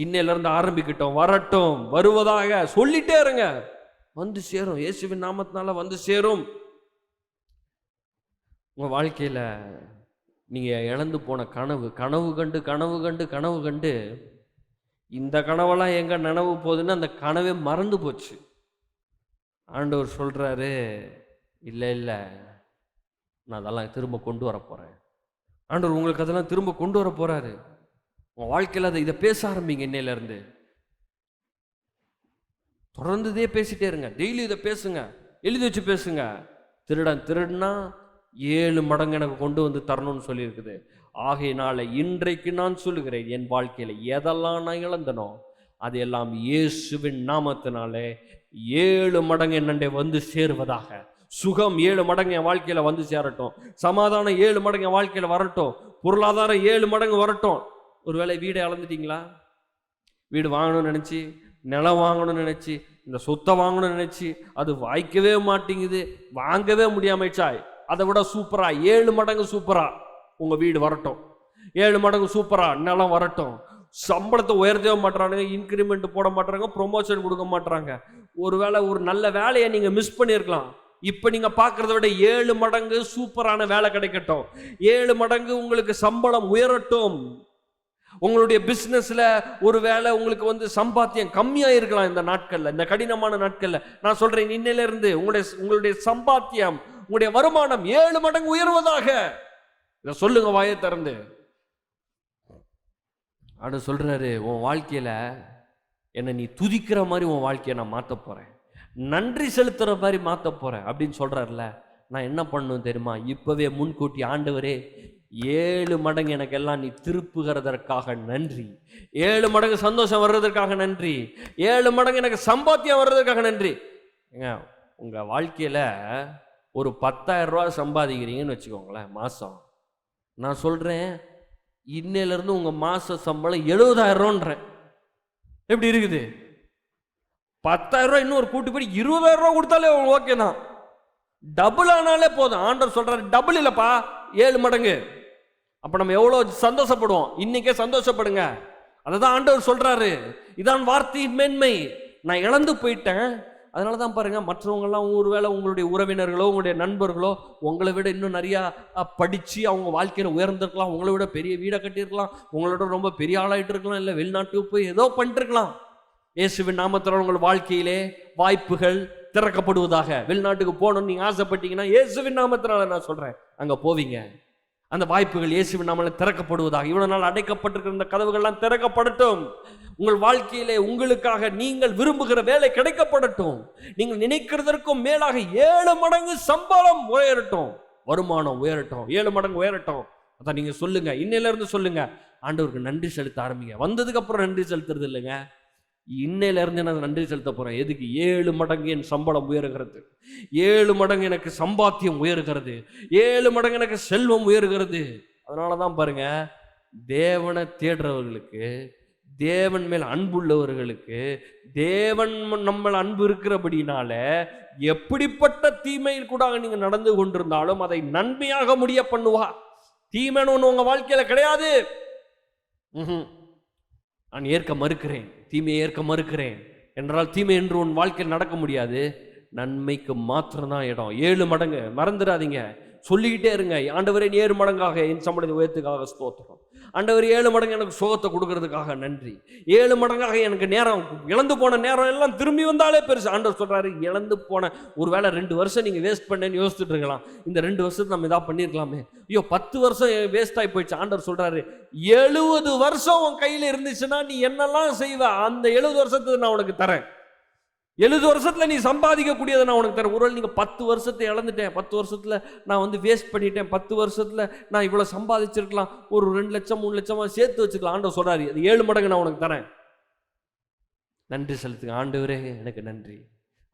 இன்னையிலிருந்து ஆரம்பிக்கிட்டோம், வரட்டும், வருவதாக சொல்லிட்டே இருங்க. வந்து சேரும், இயேசுவின் நாமத்தினால வந்து சேரும். உங்க வாழ்க்கையில நீங்க இழந்து போன கனவு கண்டு இந்த கனவெல்லாம் எங்க நனவு போகுதுன்னு அந்த கனவே மறந்து போச்சு. ஆண்டவர் சொல்றாரு, இல்லை நான் அதெல்லாம் திரும்ப கொண்டு வர போறேன். ஆண்டவர் உங்களுக்கு அதெல்லாம் திரும்ப கொண்டு வர போறாரு. உங்க வாழ்க்கையில் இதை பேச ஆரம்பிங்க. இன்னையில இருந்து தொடர்ந்து இதே பேசிட்டே இருங்க. டெய்லி இதை பேசுங்க, எழுதி வச்சு பேசுங்க. திருடுனா 7 மடங்கு எனக்கு கொண்டு வந்து தரணும்னு சொல்லியிருக்குது. ஆகையினால இன்றைக்கு நான் சொல்லுகிறேன், என் வாழ்க்கையில எதெல்லாம் நான் இழந்தனோ அதெல்லாம் இயேசுவின் நாமத்தினாலே 7 மடங்கு என்னண்டே வந்து சேருவதாக. சுகம் 7 மடங்கு என் வாழ்க்கையில வந்து சேரட்டும். சமாதானம் 7 மடங்கு என் வாழ்க்கையில வரட்டும். பொருளாதாரம் 7 மடங்கு வரட்டும். ஒருவேளை வீடை இழந்துட்டீங்களா? வீடு வாங்கணும்னு நினைச்சு, நிலம் வாங்கணும்னு நினைச்சு, இந்த சொத்தை வாங்கணும்னு நினைச்சு அது வாய்க்கவே மாட்டேங்குது, வாங்கவே முடியாமச்சா, அதை விட சூப்பரா 7 மடங்கு சூப்பரா உங்க வீடு வரட்டும். 7 மடங்கு சூப்பரா நிலம் வரட்டும். சம்பளத்தை உயர்த்தவே மாட்டாங்க, இன்கிரிமெண்ட் போட மாட்டாங்க, ப்ரொமோஷன் கொடுக்க மாட்டாங்க. ஒருவேளை ஒரு நல்ல வேலையை நீங்க மிஸ் பண்ணியிருக்கலாம். இப்ப நீங்க பாக்குறத விட 7 மடங்கு சூப்பரான வேலை கிடைக்கட்டும். 7 மடங்கு உங்களுக்கு சம்பளம் உயரட்டும். உங்களுடைய பிசினஸ்ல ஒருவேளை உங்களுக்கு வந்து சம்பாத்தியம் கம்மியா இருக்கலாம் இந்த நாட்கள்ல, இந்த கடினமான நாட்கள்ல. நான் சொல்றேன், இன்னையில இருந்து உங்களுடைய சம்பாத்தியம், உங்களுடைய வருமானம் 7 மடங்கு உயர்வதாக. இதை சொல்லுங்க வாயை திறந்து. ஆனா சொல்றாரு, உன் வாழ்க்கையில என்னை நீ துதிக்கிற மாதிரி உன் வாழ்க்கையை நான் மாத்த போறேன், நன்றி செலுத்துற மாதிரி மாத்த போறேன் அப்படின்னு சொல்றாருல. நான் என்ன பண்ணணும் தெரியுமா? இப்பவே முன்கூட்டி, ஆண்டவரே 7 மடங்கு எனக்கு எல்லாம் நீ திருப்புகிறதற்காக நன்றி, 7 மடங்கு சந்தோஷம் வர்றதற்காக நன்றி, 7 மடங்கு எனக்கு சம்பாத்தியம் வர்றதுக்காக நன்றி. ஏங்க, உங்க வாழ்க்கையில ஒரு 10,000 ரூபாய் சம்பாதிக்கிறீங்கன்னு வச்சுக்கோங்களேன் மாசம். நான் சொல்றேன், இன்னையில இருந்து உங்க மாச சம்பளம் 70,000 ரூபான்றேன். எப்படி இருக்குது? 10,000 ரூபாய் இன்னும் ஒரு கூட்டு போய் 20,000 ரூபாய் கொடுத்தாலே ஓகே தான். டபுள் ஆனாலே போதும். ஆண்டவர் சொல்றாரு, டபுள் இல்லப்பா 7 மடங்கு. அப்ப நம்ம எவ்வளவு சந்தோஷப்படுவோம். இன்னைக்கே சந்தோஷப்படுங்க. அதுதான் ஆண்டவர் சொல்றாரு. இதான் வார்த்தையின் மேன்மை. நான் இழந்து போயிட்டேன், அதனாலதான் பாருங்க, மற்றவங்கெல்லாம் ஒருவேளை உங்களுடைய உறவினர்களோ உங்களுடைய நண்பர்களோ உங்களை விட இன்னும் நிறைய படிச்சு அவங்க வாழ்க்கையில உயர்ந்திருக்கலாம், உங்களை விட பெரிய வீடை கட்டியிருக்கலாம், உங்களோட ரொம்ப பெரிய ஆளாயிட்டு இருக்கலாம், இல்லை வெளிநாட்டுக்கு போய் ஏதோ பண்ணிட்டு இருக்கலாம். இயேசுவின் நாமத்தினால் உங்கள் வாழ்க்கையிலே வாய்ப்புகள் திறக்கப்படுவதாக. வெளிநாட்டுக்கு போகணும்னு நீங்க ஆசைப்பட்டீங்கன்னா இயேசுவின் நாமத்தினால நான் சொல்றேன், அங்க போவீங்க. அந்த வாய்ப்புகள் இயேசுவின் நாமத்தினால திறக்கப்படுவதாக. இவ்வளவு நாள் அடைக்கப்பட்டிருக்கிற இந்த கதவுகள்லாம் திறக்கப்படட்டும். உங்கள் வாழ்க்கையிலே உங்களுக்காக நீங்கள் விரும்புகிற வேலை கிடைக்கப்படட்டும். நீங்கள் நினைக்கிறதற்கும் மேலாக 7 மடங்கு சம்பளம் உயரட்டும், வருமானம் உயரட்டும், 7 மடங்கு உயரட்டும். அதான் நீங்க சொல்லுங்க, இன்னையில இருந்து சொல்லுங்க, ஆண்டவருக்கு நன்றி செலுத்த ஆரம்பிங்க. வந்ததுக்கு அப்புறம் நன்றி செலுத்துறது இல்லைங்க, இன்னையில இருந்து நான் நன்றி செலுத்த போறேன். எதுக்கு? 7 மடங்கு என் சம்பளம் உயர்கிறது, 7 மடங்கு எனக்கு சம்பாத்தியம் உயர்கிறது, 7 மடங்கு எனக்கு செல்வம் உயர்கிறது. அதனாலதான் பாருங்க, தேவனை தேடுறவர்களுக்கு, தேவன் மேல் அன்புள்ளவர்களுக்கு, தேவன் நம்ம அன்பு இருக்கிறபடினால எப்படிப்பட்ட தீமையில் கூட நீங்க நடந்து கொண்டிருந்தாலும் அதை நன்மையாக முடிய பண்ணுவா. தீமைன்னு ஒண்ணு உங்க வாழ்க்கையில கிடையாது. நான் ஏற்க மறுக்கிறேன், தீமையை ஏற்க மறுக்கிறேன் என்றால் தீமை என்று உன் வாழ்க்கையில் நடக்க முடியாது. நன்மைக்கு மாத்திரம்தான் இடம். 7 மடங்கு மறந்துடாதீங்க, சொல்லிக்கிட்டே இருங்க. ஆண்டவரே 7 மடங்காக என் சம்பளத்தை உயர்த்துக்காக ஸ்தோத்திரம். ஆண்டவர் 7 மடங்கு எனக்கு சுகத்தை கொடுக்கறதுக்காக நன்றி. 7 மடங்காக எனக்கு நேரம், இழந்து போன நேரம் எல்லாம் திரும்பி வந்தாலே பெருசு. ஆண்டவர் சொல்றாரு, இழந்து போன ஒருவேளை 2 வருஷம் நீங்க வேஸ்ட் பண்ணேன்னு யோசிச்சுட்டு இருக்கலாம். இந்த 2 வருஷத்தை நம்ம இதா பண்ணிருக்கலாமே, ஐயோ 10 வருஷம் வேஸ்ட் ஆகி போயிடுச்சு. ஆண்டவர் சொல்றாரு, 70 வருஷம் உன் கையில இருந்துச்சுன்னா நீ என்னெல்லாம் செய்வ, அந்த 70 வருஷத்துக்கு நான் உனக்கு தரேன். 70 வருஷத்துல நீ சம்பாதிக்கக்கூடியதை நான் உனக்கு தரேன். ஒருவேளை நீங்க 10 வருஷத்தை இழந்துட்டேன், 10 வருஷத்துல நான் வேஸ்ட் பண்ணிட்டேன், 10 வருஷத்துல நான் இவ்வளவு சம்பாதிச்சிருக்கலாம், ஒரு 2 லட்சம் 3 லட்சமா சேர்த்து வச்சுக்கலாம். ஆண்டவர் சொல்றாரு, அது 7 மடங்கு நான் உனக்கு தரேன். நன்றி செலுத்துங்க. ஆண்டவரே எனக்கு நன்றி,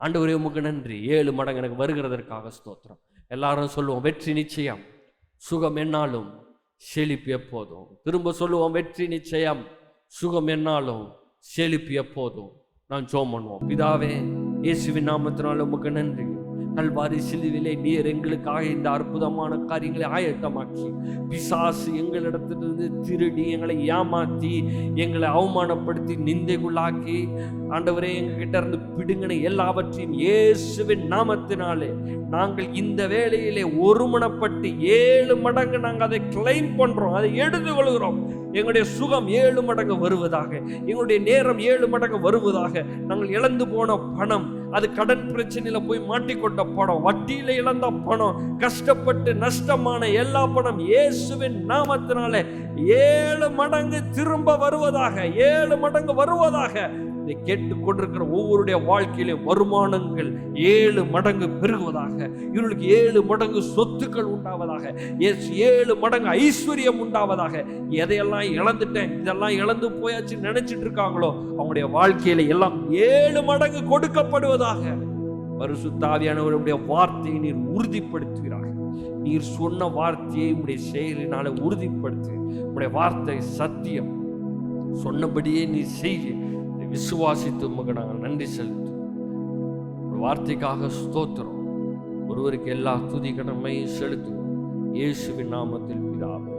ஆண்டவரே உமக்கு நன்றி, 7 மடங்கு எனக்கு வருகிறதற்காக ஸ்தோத்திரம். எல்லாரும் சொல்லுவோம், வெற்றி நிச்சயம், சுகம் என்னாலும், செழிப்பு எப்போதும். திரும்ப சொல்லுவோம், வெற்றி நிச்சயம், சுகம் என்னாலும், செழிப்பு எப்போதும். நான் ஜெபம் பண்ணுவோம். பிதாவே, இயேசுவின் நாமத்தினால உமக்கு நன்றி. கல்வாரி சிலுவிலே நீர் எங்களுக்காக இந்த அற்புதமான காரியங்களை ஆயத்தமாக்கி, பிசாசு எங்களிடத்திலிருந்து திருடி எங்களை ஏமாற்றி எங்களை அவமானப்படுத்தி நிந்தைக்குள்ளாக்கி ஆண்டவரே எங்ககிட்ட இருந்து பிடுங்கின எல்லாவற்றையும் இயேசுவின் நாமத்தினாலே நாங்கள் இந்த வேளையிலே ஒருமனப்பட்டு 7 மடங்கு நாங்கள் அதை கிளைம் பண்றோம், அதை எடுத்துக்கொள்கிறோம். எங்களுடைய சுகம் 7 மடங்கு வருவதாக, எங்களுடைய நேரம் 7 மடங்கு வருவதாக. நாங்கள் இழந்து போன பணம், அது கடன் பிரச்சனையில போய் மாட்டிக்கொண்ட பணம், வட்டியில இழந்த பணம், கஷ்டப்பட்டு நஷ்டமான எல்லா பணம் இயேசுவின் நாமத்தினாலே 7 மடங்கு திரும்ப வருவதாக, 7 மடங்கு வருவதாக. இதை கேட்டுக்கொண்டிருக்கிற ஒவ்வொருடைய வாழ்க்கையிலும் வருமானங்கள் 7 மடங்கு பெருகுவதாக, இவர்களுக்கு 7 மடங்கு சொத்துக்கள் உண்டாவதாக, 7 மடங்கு ஐஸ்வர்யம் உண்டாவதாக. எதையெல்லாம் இழந்துட்டேன், இதெல்லாம் இழந்து போயாச்சு நினைச்சிட்டு இருக்காங்களோ அவங்களுடைய வாழ்க்கையில எல்லாம் 7 மடங்கு கொடுக்கப்படுவதாக. பரிசுத்த ஆவியானவருடைய வார்த்தையை நீர் உறுதிப்படுத்துகிறார். நீர் சொன்ன வார்த்தையை உடைய செயலினால உறுதிப்படுத்து. உடைய வார்த்தை சத்தியம், சொன்னபடியே நீ செய்ய விசுவாசித்து உமக்கு நாங்கள் நன்றி செலுத்தும். வார்த்தைக்காக ஸ்தோத்திரம். ஒருவருக்கு எல்லா துதி கடமையும் செலுத்தும். இயேசுவின் நாமத்தில் பிதாவே.